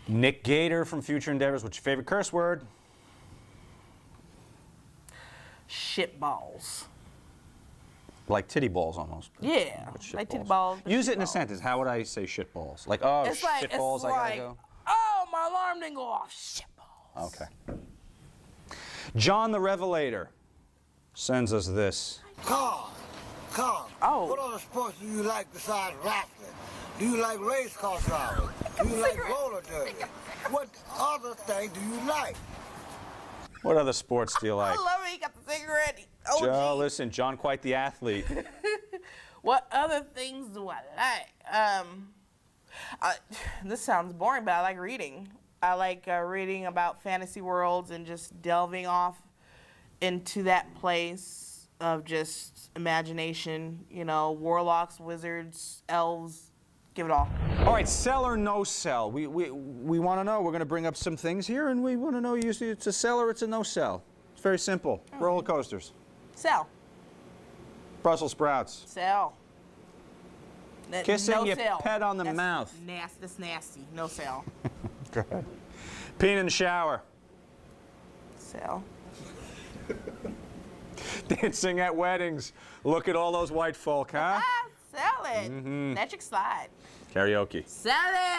Nick Gator from Future Endeavors. What's your favorite curse word? Shitballs. Like titty balls almost. Yeah, But shit like titty balls. balls. but Use it in a shitballs. sentence. How would I say shit balls? Like, oh, It's shit balls, I gotta go. Oh, my alarm didn't go off. Shitballs. Okay. John the Revelator sends us this. Kong, Oh. what other sports do you like besides wrestling? Do you like race car driving? Do you like roller derby? What other thing do you like? What other sports do you like? I love it. He got the cigarette. Oh, Joe, listen, John, quite the athlete. What other things do I like? This sounds boring, but I like reading. I like reading about fantasy worlds and just delving off into that place of just imagination. You know, warlocks, wizards, elves. Give it all. All right, sell or no sell? We want to know. We're going to bring up some things here, and we want to know usually it's a sell or it's a no sell. It's very simple. Roller coasters. Sell. Brussels sprouts. Sell. Kissing no your sell. pet on the mouth. That's nasty. No sell. Go ahead. Peeing in the shower. Sell. Dancing at weddings. Look at all those white folk, huh? Sell it. Electric slide. Karaoke. Sell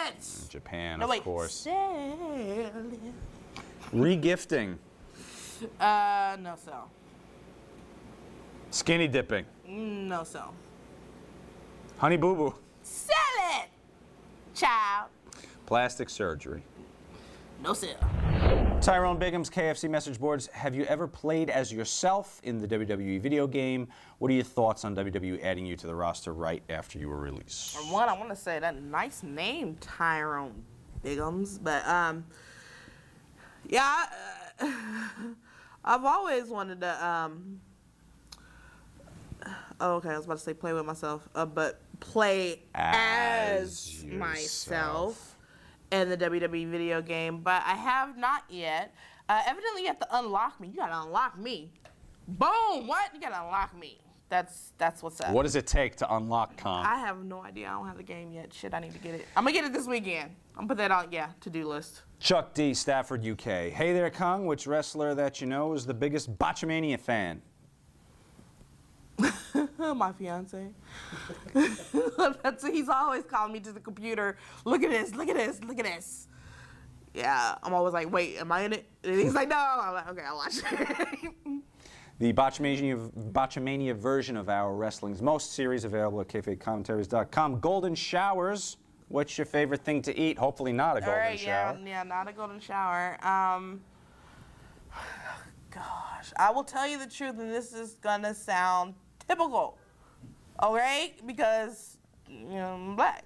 it. Japan, No, of wait. course. Sell it. Regifting. No sell. Skinny dipping. No sell. Honey boo boo. Sell it. Child. Plastic surgery. No sell. Tyrone Bigham's KFC message boards. Have you ever played as yourself in the WWE video game? What are your thoughts on WWE adding you to the roster right after you were released? For one, I want to say that nice name, Tyrone Biggums, but yeah, I've always wanted to. Oh, okay, I was about to say play with myself, but play as myself in the WWE video game, but I have not yet. Evidently, you have to unlock me. You gotta unlock me. Boom! What? You gotta unlock me. That's what's up. What does it take to unlock Kong? I have no idea. I don't have the game yet. Shit, I need to get it. I'm gonna get it this weekend. I'm gonna put that on, to-do list. Chuck D, Stafford, UK. Hey there, Kong. Which wrestler that you know is the biggest Botchamania fan? My fiance. He's always calling me to the computer. Look at this, look at this, look at this. Yeah, I'm always like, wait, am I in it? And he's like, no. I'm like, okay, I'll watch it. The Botchamania version of Our Wrestling's Most series available at kayfabecommentaries.com. Golden showers. What's your favorite thing to eat? Hopefully not a golden shower. Yeah, not a golden shower. Gosh, I will tell you the truth, and this is gonna sound typical, okay? Because I'm black,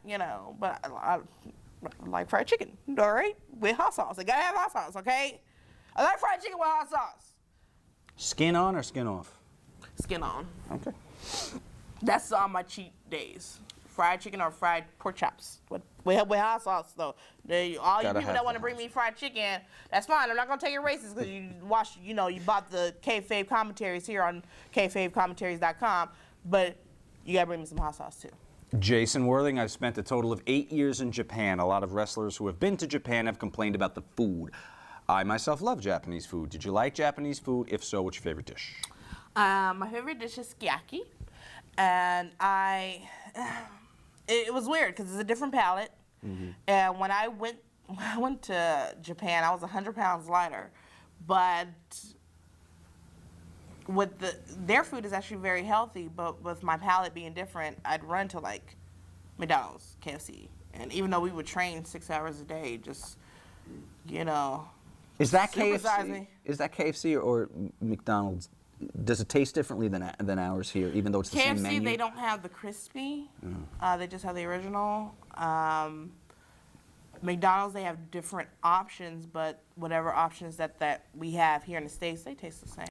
but I like fried chicken, all right? With hot sauce. I gotta have hot sauce, okay? I like fried chicken with hot sauce. Skin on or skin off? Skin on. Okay. That's on my cheat days. Fried chicken or fried pork chops with hot sauce, though. All you people that want to bring me fried chicken, that's fine. I'm not gonna take your races because you bought the Kayfabe commentaries here on kayfabecommentaries.com, but you gotta bring me some hot sauce too. Jason Worthing, I've spent a total of 8 years in Japan. A lot of wrestlers who have been to Japan have complained about the food. I myself love Japanese food. Did you like Japanese food? If so, what's your favorite dish? My favorite dish is sukiyaki, and it was weird because it's a different palate. Mm-hmm. And when I went to Japan, I was 100 pounds lighter, but with their food is actually very healthy. But with my palate being different, I'd run to like McDonald's, KFC, and even though we would train 6 hours a day, just Is that supersize KFC? me. Is that KFC or McDonald's? Does it taste differently than ours here, even though it's the same menu? KFC, they don't have the crispy. They just have the original. McDonald's, they have different options, but whatever options that we have here in the States, they taste the same.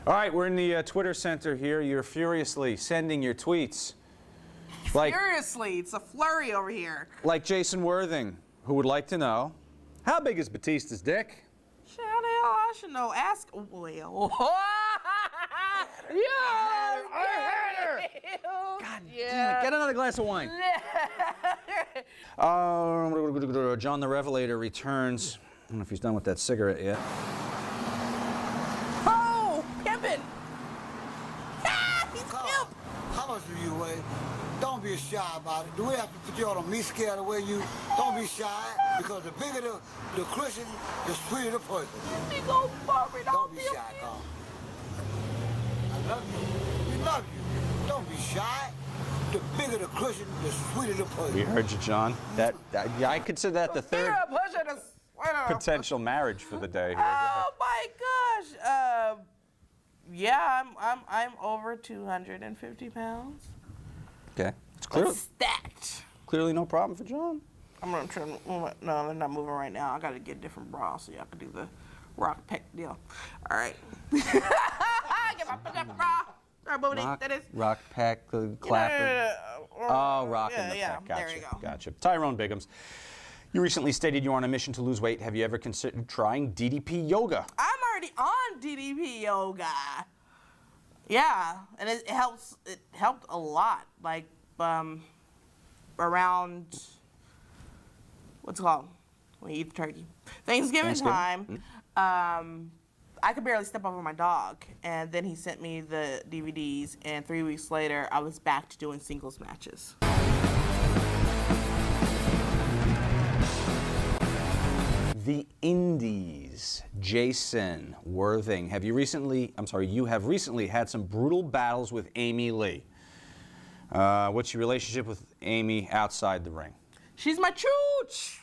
All right, we're in the Twitter Center here. You're furiously sending your tweets. Seriously, it's a flurry over here. Like Jason Worthing, who would like to know, how big is Batista's dick? Shit, how the hell I should know? Ask. Well. I had her! God damn it, get another glass of wine. John the Revelator returns. I don't know if he's done with that cigarette yet. Oh, pimpin'! He's pimp! How much do you weigh? Don't be shy about it. Do we have to put you on a meat scale the way you? Don't be shy, because the bigger the cushion, the sweeter the person. He gon' bump it. Don't be shy, Carl. I love you. We love you. Don't be shy. The bigger the cushion, the sweeter the person. We heard you, John. Yeah, I consider that the third potential marriage for the day here. Oh my gosh. Yeah, I'm over 250 pounds. Okay. It's clear. Stacked. Clearly no problem for John. I'm trying to move. No, they're not moving right now. I got to get different bras so y'all can do the rock pec deal. All right. Get my bra. Sorry, booty. That is. Rock pack, clapper. Oh, rock in the yeah, pack. there you go. Gotcha. Tyrone Biggums, you recently stated you're on a mission to lose weight. Have you ever considered trying DDP yoga? I'm already on DDP yoga. Yeah, and it helps. It helped a lot. Like around what's it called when you eat the turkey, Thanksgiving time. I could barely step over my dog, and then he sent me the DVDs, and 3 weeks later, I was back to doing singles matches. The Indies, Jason Worthing. You have recently had some brutal battles with Amy Lee. What's your relationship with Amy outside the ring? She's my chooch.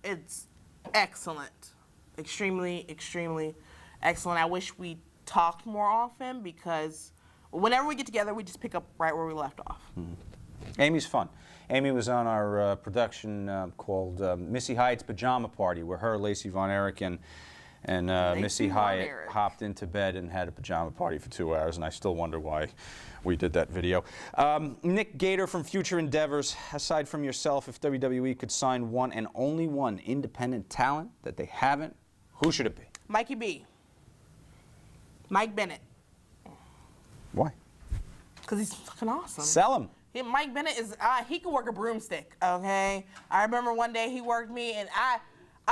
It's excellent. Extremely, extremely excellent. I wish we talked more often because whenever we get together, we just pick up right where we left off. Mm-hmm. Amy's fun. Amy was on our production called Missy Hyatt's Pajama Party, where her, Lacey Von Erich, and Missy Hyatt hopped into bed and had a pajama party for 2 hours, and I still wonder why we did that video. Nick Gator from Future Endeavors, aside from yourself, if WWE could sign one and only one independent talent that they haven't, who should it be? Mikey B. Mike Bennett. Why? Because he's fucking awesome. Sell him. Yeah, Mike Bennett is, he can work a broomstick, okay? I remember one day he worked me, and I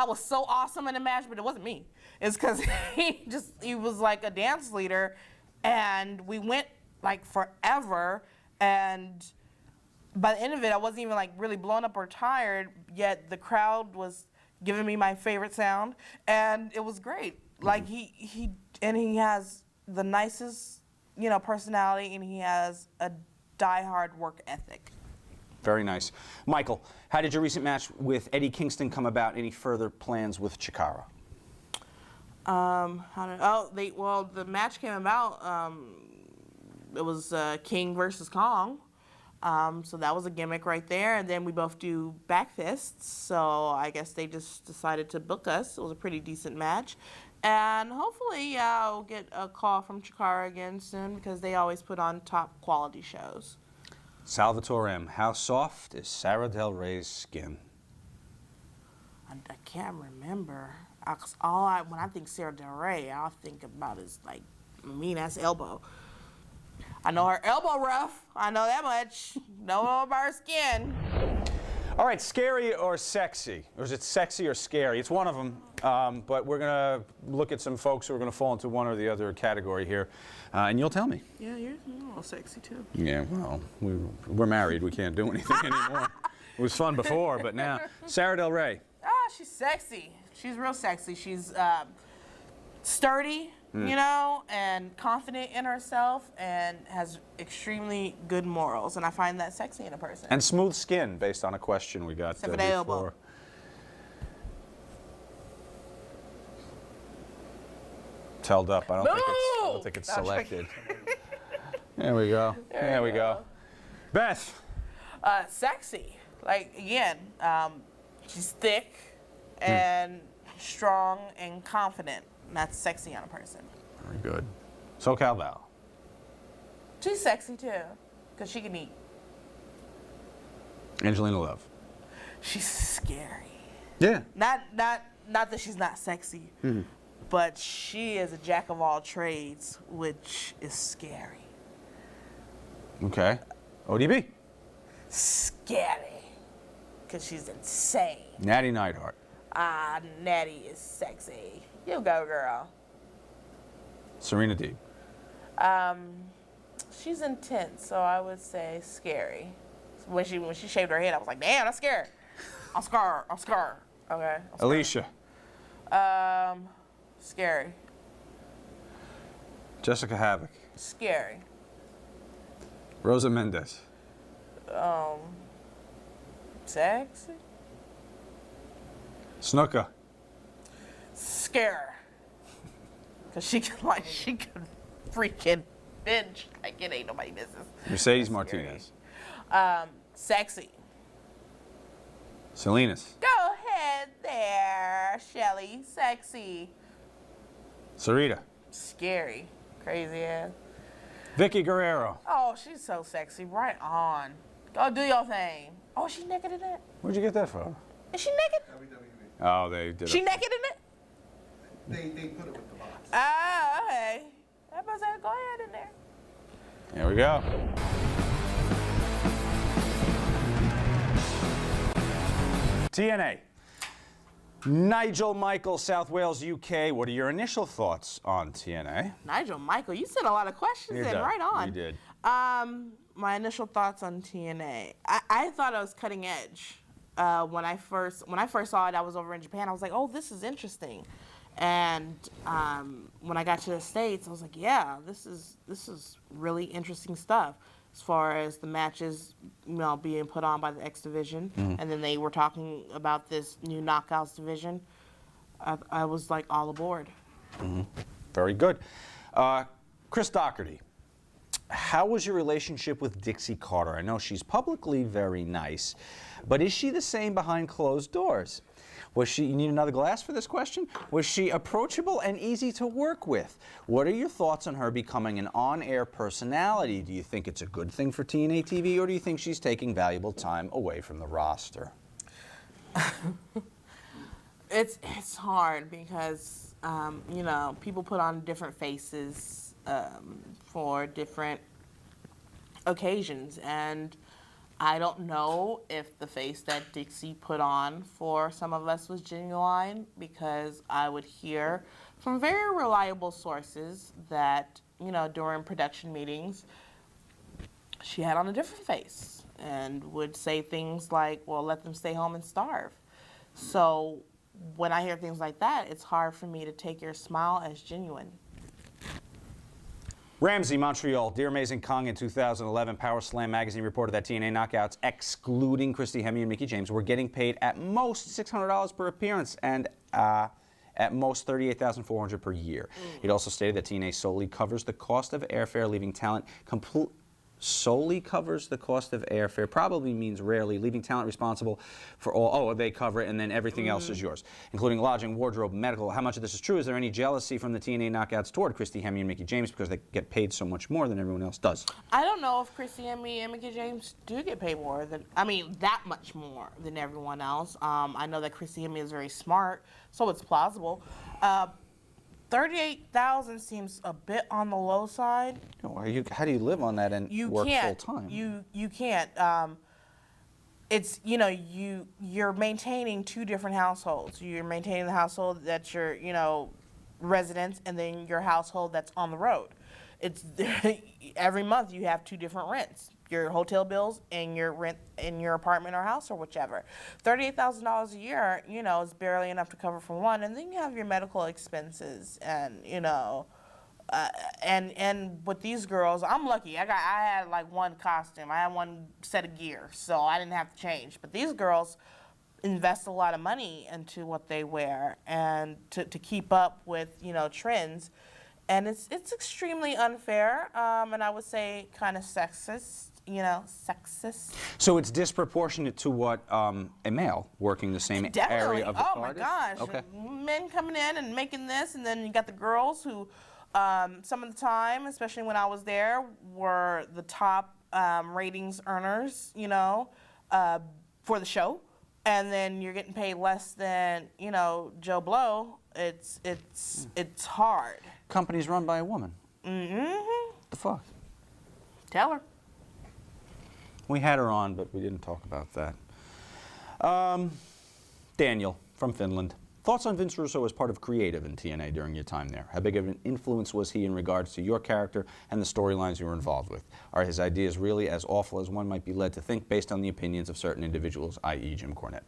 was so awesome in the match, but it wasn't me. It's because he was like a dance leader, And we went like forever, and by the end of it, I wasn't even like really blown up or tired, yet the crowd was giving me my favorite sound, and it was great. Like he has the nicest, personality, and he has a die-hard work ethic. Very nice. Michael, how did your recent match with Eddie Kingston come about? Any further plans with Chikara? The match came about, it was King versus Kong. So that was a gimmick right there. And then we both do back fists. So I guess they just decided to book us. It was a pretty decent match. And hopefully I'll get a call from Chikara again soon because they always put on top quality shows. Salvatore M., how soft is Sarah Del Rey's skin? I can't remember. When I think Sarah Del Rey, all I think about is like mean-ass elbow. I know her elbow rough. I know that much. Don't know about her skin. All right, scary or sexy? Or is it sexy or scary? It's one of them, but we're going to look at some folks who are going to fall into one or the other category here, and you'll tell me. Yeah, you're a little sexy, too. Yeah, well, we're married. We can't do anything anymore. It was fun before, but now. Sarah Del Rey. She's sexy. She's real sexy. She's sturdy, and confident in herself, and has extremely good morals. And I find that sexy in a person. And smooth skin, based on a question we got before. Held up. I don't think it's selected. There we go. There we go. Beth. Sexy. Like, again, she's thick and strong and confident. And that's sexy on a person. Very good. SoCal Val. She's sexy too, because she can eat. Angelina Love. She's scary. Yeah. Not that she's not sexy, but she is a jack of all trades, which is scary. Okay. ODB. Scary, because she's insane. Natty Neidhart. Natty is sexy. You go, girl. Serena Deeb. She's intense, so I would say scary. When she shaved her head, I was like, damn, I'm scared. I'm scared. Okay. Alicia. Scary. Jessica Havoc. Scary. Rosa Mendez. Sexy. Snuka. Scare. Cause she could freaking binge like it ain't nobody business. Mercedes Martinez. Sexy. Salinas. Go ahead there, Shelly. Sexy. Sarita. Scary. Crazy ass. Vicky Guerrero. Oh, she's so sexy. Right on. Go do your thing. Oh, she naked in it? Where'd you get that from? Is she naked? Oh, they did She it. naked in it? They put it with the box. Oh, okay. Everybody said, go ahead in there. Here we go. TNA. Nigel Michael, South Wales, UK. What are your initial thoughts on TNA? Nigel Michael, you sent a lot of questions in. Right on. We did. My initial thoughts on TNA. I thought it was cutting edge. When I first saw it, I was over in Japan. I was like, oh, this is interesting. And when I got to the States, I was like, yeah, this is really interesting stuff. As far as the matches, being put on by the X division, and then they were talking about this new Knockouts division. I was like all aboard. Very good. Chris Doherty, how was your relationship with Dixie Carter? I know she's publicly very nice, but is she the same behind closed doors? Was she, you need another glass for this question? Was she approachable and easy to work with? What are your thoughts on her becoming an on-air personality? Do you think it's a good thing for TNA TV, or do you think she's taking valuable time away from the roster? It's hard because, people put on different faces for different occasions, and I don't know if the face that Dixie put on for some of us was genuine, because I would hear from very reliable sources that during production meetings, she had on a different face and would say things like, well, let them stay home and starve. So when I hear things like that, it's hard for me to take your smile as genuine. Ramsey, Montreal. Dear Amazing Kong, in 2011, Power Slam magazine reported that TNA knockouts, excluding Christy Hemme and Mickie James, were getting paid at most $600 per appearance and at most $38,400 per year. It also stated that TNA solely covers the cost of airfare, leaving talent solely covers the cost of airfare, probably means rarely, leaving talent responsible for all, they cover it, and then everything else is yours, including lodging, wardrobe, medical. How much of this is true? Is there any jealousy from the TNA knockouts toward Christy Hemme and Mickie James because they get paid so much more than everyone else does? I don't know if Christy Hemme and Mickie James do get paid more than, that much more than everyone else. I know that Christy Hemme is very smart, so it's plausible. $38,000 seems a bit on the low side. How do you live on that and work full time? You can't. It's you're maintaining two different households. You're maintaining the household that's your residence, and then your household that's on the road. It's every month you have two different rents. Your hotel bills and your rent in your apartment or house or whichever. $38,000 a year, is barely enough to cover for one, and then you have your medical expenses and and with these girls, I'm lucky. I had like one costume, I had one set of gear, so I didn't have to change. But these girls invest a lot of money into what they wear and to keep up with trends. And it's extremely unfair, and I would say kind of sexist. Sexist. So it's disproportionate to what a male working the same area of the card. Oh my gosh. Okay. Men coming in and making this, and then you got the girls who, some of the time, especially when I was there, were the top ratings earners, for the show. And then you're getting paid less than, Joe Blow. It's hard. Company's run by a woman. Mm-hmm. The fuck? Tell her. We had her on, but we didn't talk about that. Daniel from Finland. Thoughts on Vince Russo as part of creative in TNA during your time there? How big of an influence was he in regards to your character and the storylines you were involved with? Are his ideas really as awful as one might be led to think based on the opinions of certain individuals, i.e. Jim Cornette?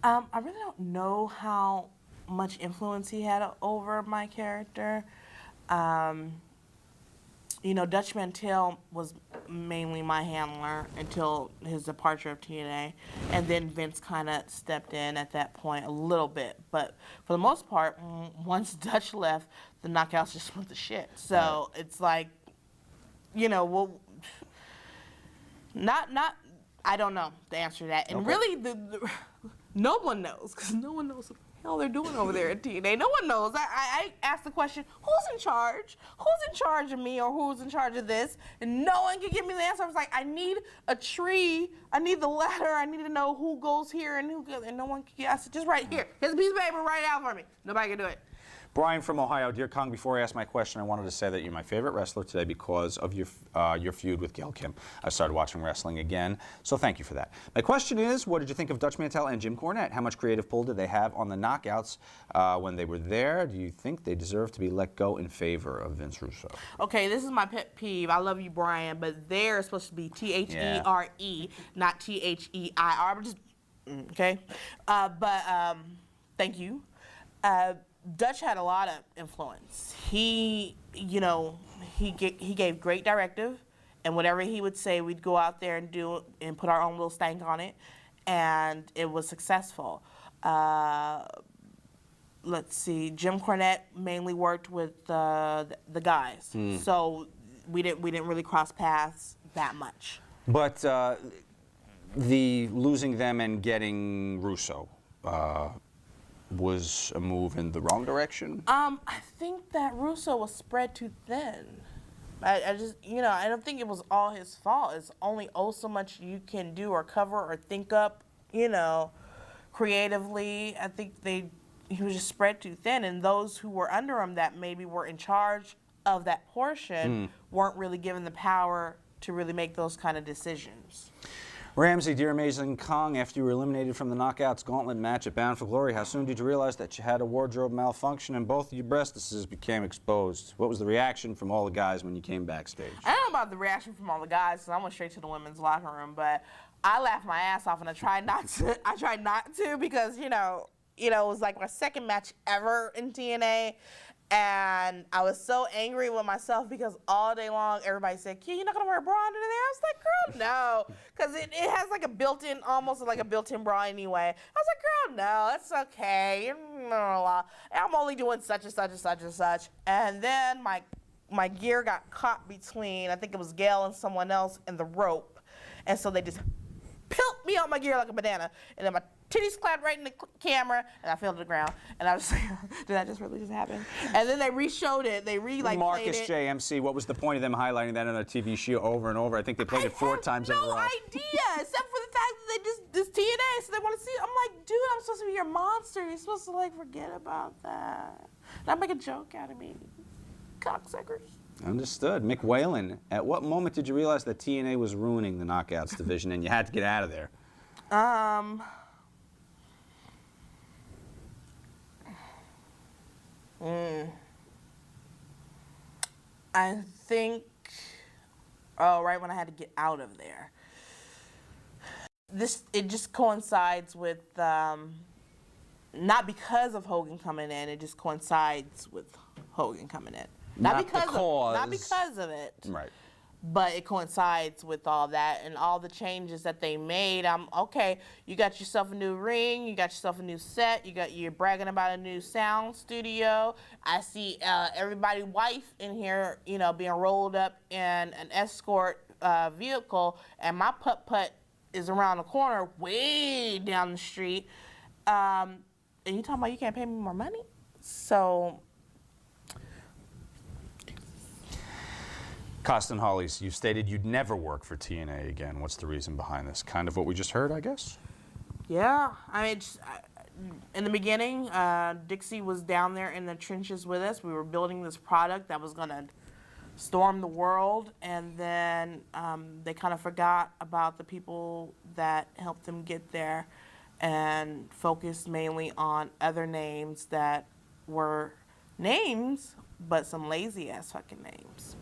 I really don't know how much influence he had over my character. Dutch Mantell was mainly my handler until his departure of TNA, and then Vince kind of stepped in at that point a little bit. But for the most part, once Dutch left, the knockouts just went to shit. So it's like, well, I don't know the answer to that. And really, no one knows, because no one knows what the hell they're doing over there at TNA. No one knows. I asked the question, who's in charge? Who's in charge of me, or who's in charge of this? And no one could give me the answer. I was like, I need a tree. I need the ladder. I need to know who goes here and who goes, and no one could get. I said, just right here. Here's a piece of paper. Write it out for me. Nobody can do it. Brian from Ohio. Dear Kong, before I ask my question, I wanted to say that you're my favorite wrestler today because of your feud with Gail Kim. I started watching wrestling again, so thank you for that. My question is, what did you think of Dutch Mantell and Jim Cornette? How much creative pull did they have on the knockouts when they were there? Do you think they deserve to be let go in favor of Vince Russo? Okay, this is my pet peeve. I love you, Brian, but they're supposed to be T-H-E-R-E, not T-H-E-I-R. But just, okay? Thank you. Dutch had a lot of influence. He gave great directive, and whatever he would say, we'd go out there and do and put our own little stank on it, and it was successful. Let's see, Jim Cornette mainly worked with the guys, so we didn't really cross paths that much. But the losing them and getting Russo. Was a move in the wrong direction? I think that Russo was spread too thin. I just, I don't think it was all his fault. It's only so much you can do or cover or think up, creatively. I think he was just spread too thin, and those who were under him that maybe were in charge of that portion weren't really given the power to really make those kind of decisions. Ramsey, dear Amazing Kong, after you were eliminated from the Knockouts Gauntlet match at Bound for Glory, how soon did you realize that you had a wardrobe malfunction and both of your breastises became exposed? What was the reaction from all the guys when you came backstage? I don't know about the reaction from all the guys, because I went straight to the women's locker room, but I laughed my ass off, and I tried not to because, you know, it was like my second match ever in TNA. And I was so angry with myself because all day long everybody said, "Kid, you're not gonna wear a bra under there?" I was like, "Girl, no," because it has like a built-in, almost like a built-in bra anyway. I was like, "Girl, no, it's okay. I'm only doing such and such and such and such." And then my gear got caught between, I think it was Gail and someone else, in the rope, and so they just peeled me out my gear like a banana, and then my titties clapped right in the camera, and I fell to the ground. And I was like, did that just really happen? And then they re-showed it. They played it. Marcus JMC, what was the point of them highlighting that on a TV show over and over? I think they played it 4 times in a row. No idea, except for the fact that they just this TNA, so they want to see it. I'm like, dude, I'm supposed to be your monster. You're supposed to like forget about that. Not make a joke out of me, cocksuckers. Understood. Mick Whalen, at what moment did you realize that TNA was ruining the Knockouts division and you had to get out of there? I think, right when I had to get out of there. It just coincides with, not because of Hogan coming in, it just coincides with Hogan coming in. Not because of it. Right. But it coincides with all that and all the changes that they made. Okay, you got yourself a new ring, you got yourself a new set, you're bragging about a new sound studio. I see everybody's wife in here, you know, being rolled up in an escort vehicle, and my putt-putt is around the corner, way down the street. And you talking about you can't pay me more money? So. Costin Hollies, you stated you'd never work for TNA again. What's the reason behind this? Kind of what we just heard, I guess? Yeah, I mean, in the beginning, Dixie was down there in the trenches with us. We were building this product that was going to storm the world, and then they kind of forgot about the people that helped them get there and focused mainly on other names that were names, but some lazy-ass fucking names.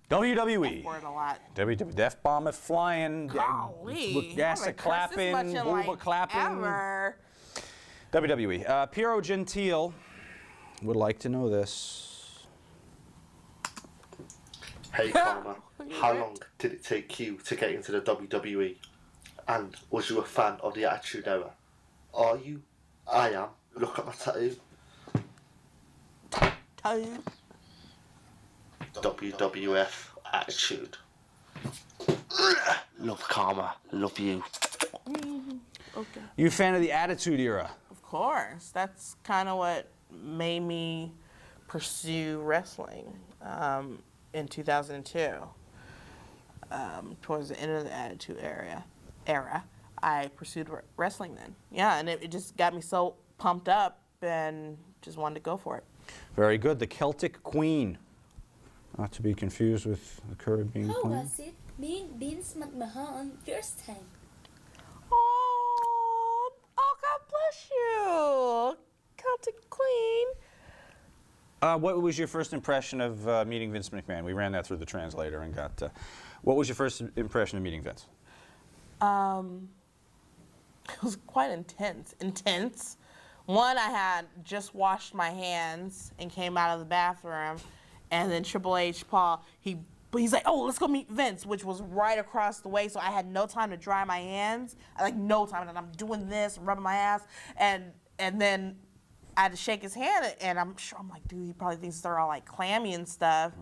WWE. Word a lot. WWE. Death bomb flying. Golly. Acid clapping. Booba clapping. Ever. WWE. Piero Gentile would like to know this. Hey, Karma. How long did it take you to get into the WWE? And was you a fan of the Attitude Era? Are you? I am. Look at my tattoo. WWF Attitude. Love Karma. Love you. Okay. You a fan of the Attitude Era? Of course. That's kind of what made me pursue wrestling in 2002. Towards the end of the Attitude era, I pursued wrestling then. Yeah, and it just got me so pumped up and just wanted to go for it. Very good. The Celtic Queen. Not to be confused with the Caribbean How Queen. was it being Vince McMahon first time? Oh, God bless you, Celtic Queen. What was your first impression of meeting Vince McMahon? We ran that through the translator and got. What was your first impression of meeting Vince? It was quite intense. One, I had just washed my hands and came out of the bathroom, and then Triple H, Paul, he's like, "Oh, let's go meet Vince," which was right across the way, so I had no time to dry my hands. No time, and I'm doing this, rubbing my ass, and then I had to shake his hand, and I'm like, dude, he probably thinks they're all like clammy and stuff,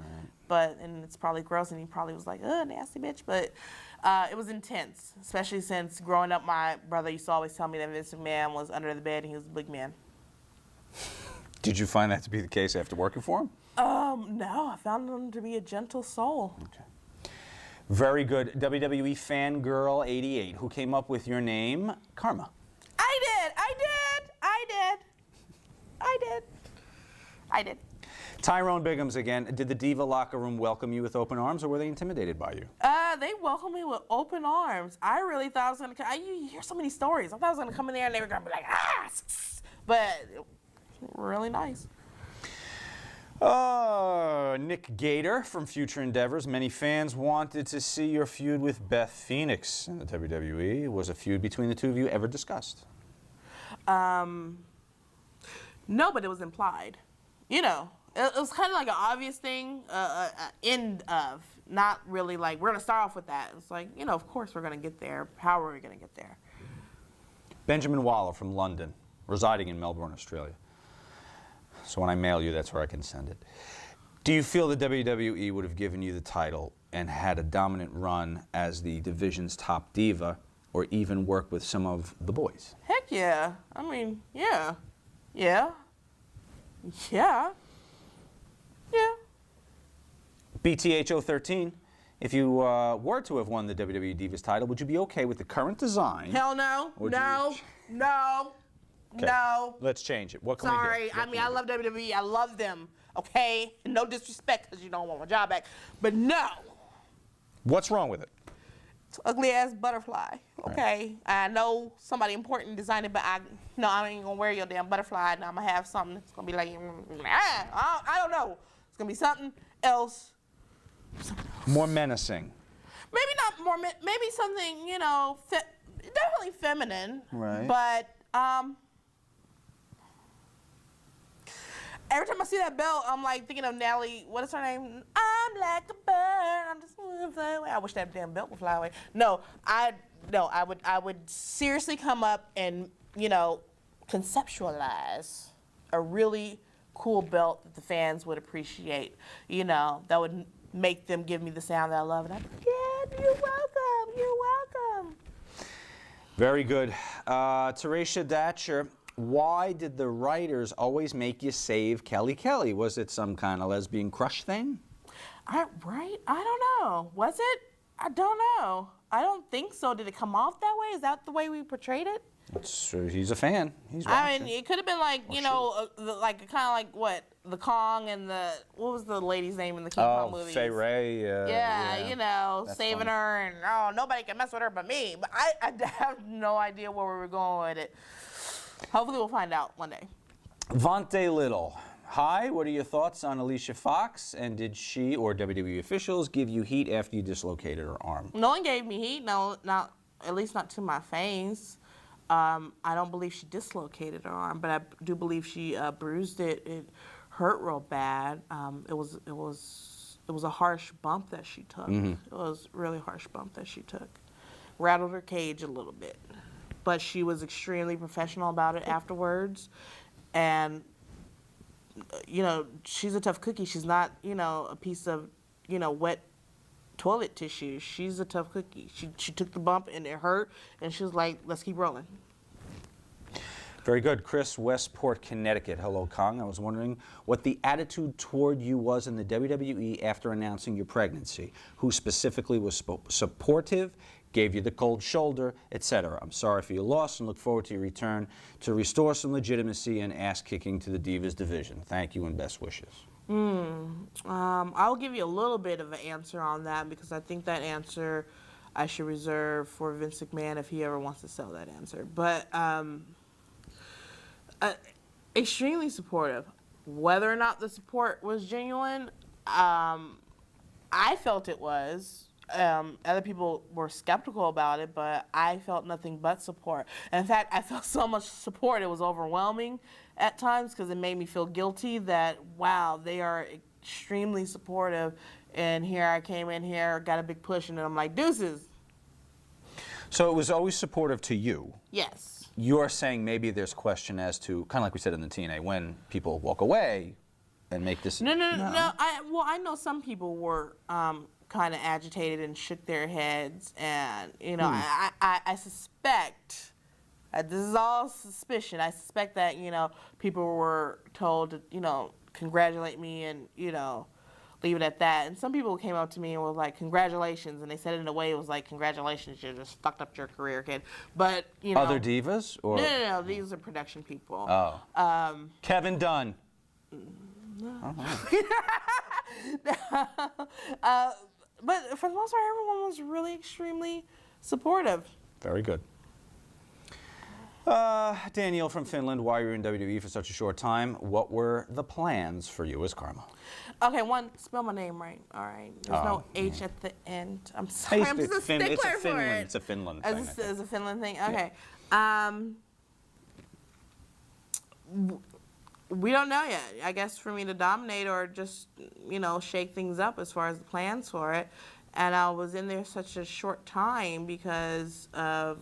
and it's probably gross, and he probably was like, "Oh, nasty bitch," but it was intense, especially since growing up, my brother used to always tell me that Vince McMahon was under the bed and he was a big man. Did you find that to be the case after working for him? No, I found him to be a gentle soul. Okay. Very good. WWE Fangirl 88. Who came up with your name? Karma. I did. Tyrone Biggums again. Did the Diva locker room welcome you with open arms, or were they intimidated by you? They welcomed me with open arms. I really thought I was going to, you hear so many stories. I thought I was going to come in there and they were going to be like, ah, but really nice. Nick Gator from Future Endeavors. Many fans wanted to see your feud with Beth Phoenix in the WWE. Was a feud between the two of you ever discussed? No, but it was implied. You know, it was kind of like an obvious thing, end of, not really like, we're going to start off with that. It's like, you know, of course we're going to get there. How are we going to get there? Benjamin Waller from London, residing in Melbourne, Australia. So when I mail you, that's where I can send it. Do you feel the WWE would have given you the title and had a dominant run as the division's top diva, or even work with some of the boys? Heck yeah. I mean, yeah. Yeah. Yeah. Yeah. BTH 013, if you were to have won the WWE Divas title, would you be okay with the current design? Hell no. No. No. Okay. No. Let's change it. What can we Sorry. do? I mean, I love WWE. I love them. Okay? No disrespect because you don't want my job back. But no. What's wrong with it? It's ugly ass butterfly. Okay? Right. I know somebody important designed it, but I ain't gonna wear your damn butterfly. Now I'm gonna have something that's gonna be like, I don't know. It's gonna be something else. More menacing. Maybe not more, maybe something, you know, definitely feminine. Right. But, every time I see that belt, I'm like thinking of Natalie, what is her name? I'm like a bird, I'm just gonna fly away. I wish that damn belt would fly away. No, I would seriously come up and, you know, conceptualize a really cool belt that the fans would appreciate. You know, that would make them give me the sound that I love. And I'd be, yeah, you're welcome, you're welcome. Very good. Teresha Datcher, why did the writers always make you save Kelly Kelly? Was it some kind of lesbian crush thing? Right? I don't know. Was it? I don't know. I don't think so. Did it come off that way? Is that the way we portrayed it? He's a fan. He's watching. I mean, it could have been like, you know, like kind of like what? The Kong and what was the lady's name in the King Kong movies? Faye Ray. Yeah, you know, That's saving funny. her and, nobody can mess with her but me. But I have no idea where we were going with it. Hopefully we'll find out one day. Vontae Little. Hi, what are your thoughts on Alicia Fox? And did she or WWE officials give you heat after you dislocated her arm? No one gave me heat. No, not at least not to my face. I don't believe she dislocated her arm, but I do believe she bruised it. It hurt real bad. It was a harsh bump that she took. Mm-hmm. It was a really harsh bump that she took. Rattled her cage a little bit. But she was extremely professional about it afterwards. And, you know, she's a tough cookie. She's not, you know, a piece of, you know, wet toilet tissue. She's a tough cookie. She took the bump and it hurt, and she was like, let's keep rolling. Very good. Chris, Westport, Connecticut. Hello, Kong. I was wondering what the attitude toward you was in the WWE after announcing your pregnancy. Who specifically was supportive, gave you the cold shoulder, etc. I'm sorry for your loss and look forward to your return to restore some legitimacy and ass-kicking to the Divas division. Thank you and best wishes. I'll give you a little bit of an answer on that because I think that answer I should reserve for Vince McMahon if he ever wants to sell that answer. But extremely supportive. Whether or not the support was genuine, I felt it was. Other people were skeptical about it, but I felt nothing but support. And in fact, I felt so much support, it was overwhelming at times because it made me feel guilty that, wow, they are extremely supportive. And here I came in here, got a big push, and then I'm like, deuces. So it was always supportive to you. Yes. You're saying maybe there's question as to, kind of like we said in the TNA, when people walk away and make this... No. I know some people were kind of agitated and shook their heads, and you know, I suspect this is all suspicion. I suspect that, you know, people were told to, you know, congratulate me and, you know, leave it at that. And some people came up to me and were like, congratulations, and they said it in a way it was like, congratulations, you just fucked up your career, kid. But you know, other divas or no, these are production people. Oh, Kevin Dunn. But for the most part, everyone was really extremely supportive. Very good. Danielle from Finland, why you were in WWE for such a short time? What were the plans for you as Karma? Okay, one, spell my name right. All right. There's no H at the end. I'm sorry. I'm just a It's stickler a for Finland. it. It's a Finland thing. It's a Finland thing? Okay. We don't know yet. I guess for me to dominate or just, shake things up as far as the plans for it. And I was in there such a short time because of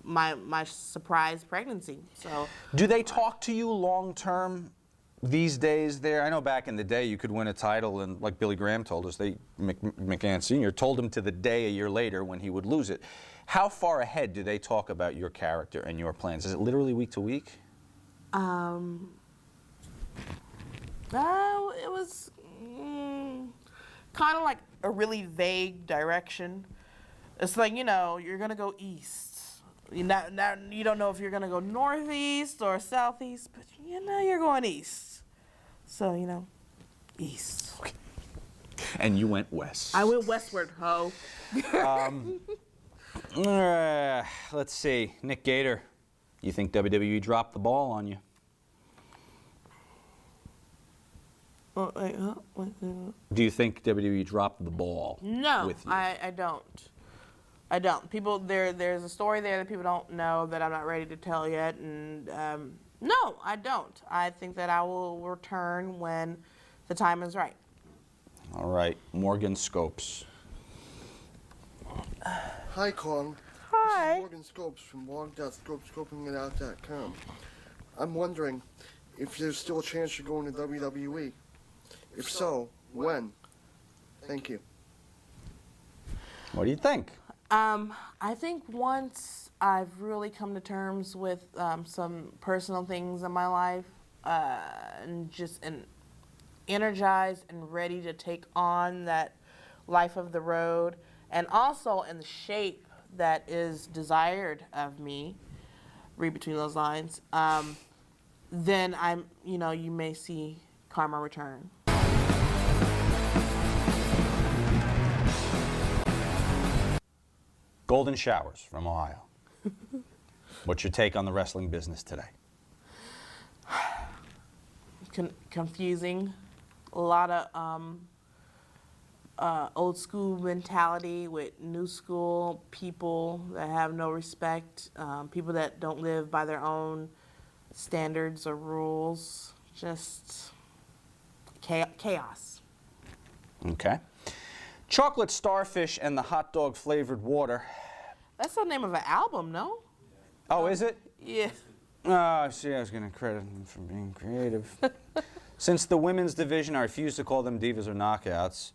my surprise pregnancy. So. Do they talk to you long term these days there? I know back in the day you could win a title, and like Billy Graham told us, McMahon Sr. told him to the day a year later when he would lose it. How far ahead do they talk about your character and your plans? Is it literally week to week? It was kind of like a really vague direction. It's like, you're going to go east. You don't know if you're going to go northeast or southeast, but you're going east. So, east. Okay. And you went west. I went westward, ho. Let's see. Nick Gator, you think WWE dropped the ball on you? Do you think WWE dropped the ball? No, with you? I don't. I don't. People, there's a story there that people don't know that I'm not ready to tell yet, and no, I don't. I think that I will return when the time is right. All right, Morgan Scopes. Hi, Con. Hi. This is Morgan Scopes from blog.scopescopingitout.com. I'm wondering if there's still a chance you're going to WWE. If so, when? Thank you. What do you think? I think once I've really come to terms with some personal things in my life, and energized and ready to take on that life of the road, and also in the shape that is desired of me, read between those lines, then you may see Karma return. Golden Showers from Ohio. What's your take on the wrestling business today? Confusing. A lot of old school mentality with new school people that have no respect, people that don't live by their own standards or rules. Just chaos. Okay. Chocolate Starfish and the Hot Dog Flavored Water. That's the name of an album, no? Oh, is it? Yeah. Oh, see, I was going to credit them for being creative. Since the women's division, I refuse to call them divas or knockouts.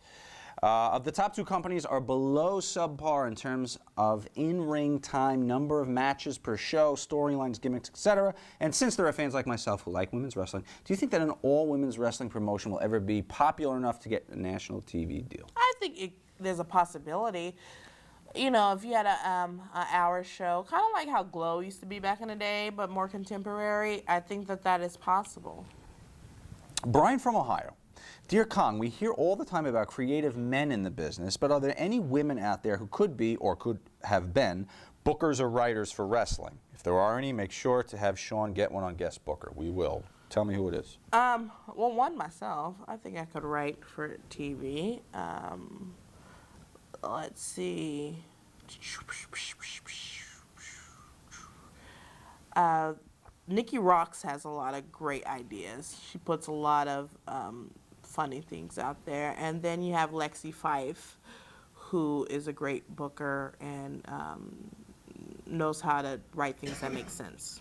Of the top two companies are below subpar in terms of in-ring time, number of matches per show, storylines, gimmicks, etc. And since there are fans like myself who like women's wrestling, do you think that an all-women's wrestling promotion will ever be popular enough to get a national TV deal? I think there's a possibility. If you had an hour show, kind of like how Glow used to be back in the day, but more contemporary, I think that is possible. Brian from Ohio. Dear Kong, we hear all the time about creative men in the business, but are there any women out there who could be or could have been bookers or writers for wrestling? If there are any, make sure to have Sean get one on guest booker. We will. Tell me who it is. Well, one myself. I think I could write for TV. Let's see. Nikki Rocks has a lot of great ideas. She puts a lot of funny things out there. And then you have Lexi Fife, who is a great booker and knows how to write things that make sense.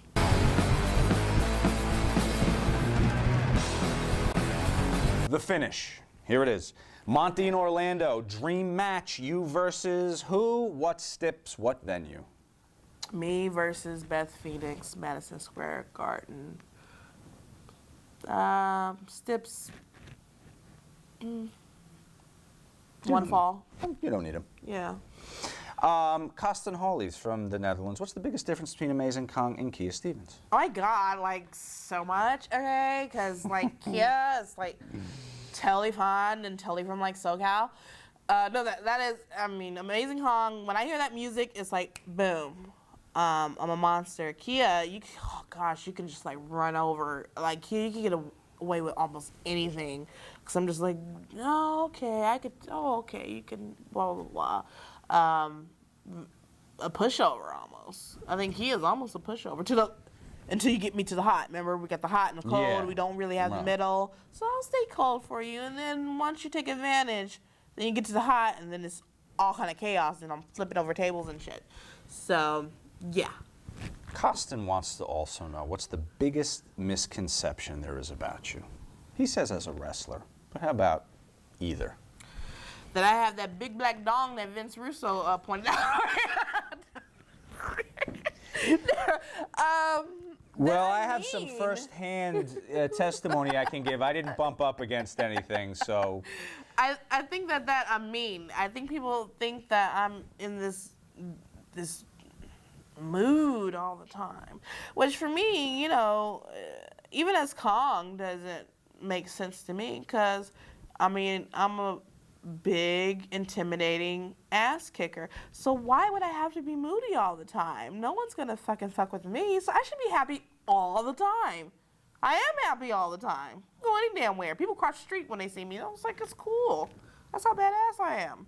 The finish. Here it is. Monty in Orlando, dream match. You versus who? What Stips? What venue? Me versus Beth Phoenix, Madison Square Garden. Stips. One fall. You don't need them. Yeah. Kosten Hollies from the Netherlands. What's the biggest difference between Amazing Kong and Kia Stevens? Oh my God, like so much, okay? Because like Kia is like totally fun and totally from like SoCal. No, that is, I mean, Amazing Kong, when I hear that music, it's like, boom. I'm a monster. Kia, oh gosh, you can just like run over. Like Kia, you can get away with almost anything. Because I'm just like, oh, okay, okay, you can, blah, blah, blah. A pushover almost. I think Kia is almost a pushover until you get me to the hot. Remember, we got the hot and the cold. Yeah. We don't really have the middle. So I'll stay cold for you. And then once you take advantage, then you get to the hot, and then it's all kind of chaos, and I'm flipping over tables and shit. So, yeah. Kosten wants to also know what's the biggest misconception there is about you. He says as a wrestler, but how about either? That I have that big black dong that Vince Russo pointed out. Well, I have some first-hand testimony I can give. I didn't bump up against anything, so. I think that I'm mean. I think people think that I'm in this mood all the time, which for me, you know, even as Kong doesn't make sense to me, because I mean, I'm a big, intimidating ass kicker. So why would I have to be moody all the time? No one's gonna fucking fuck with me, so I should be happy all the time. I am happy all the time. Go any damn where. People cross the street when they see me. I was like, it's cool. That's how badass I am.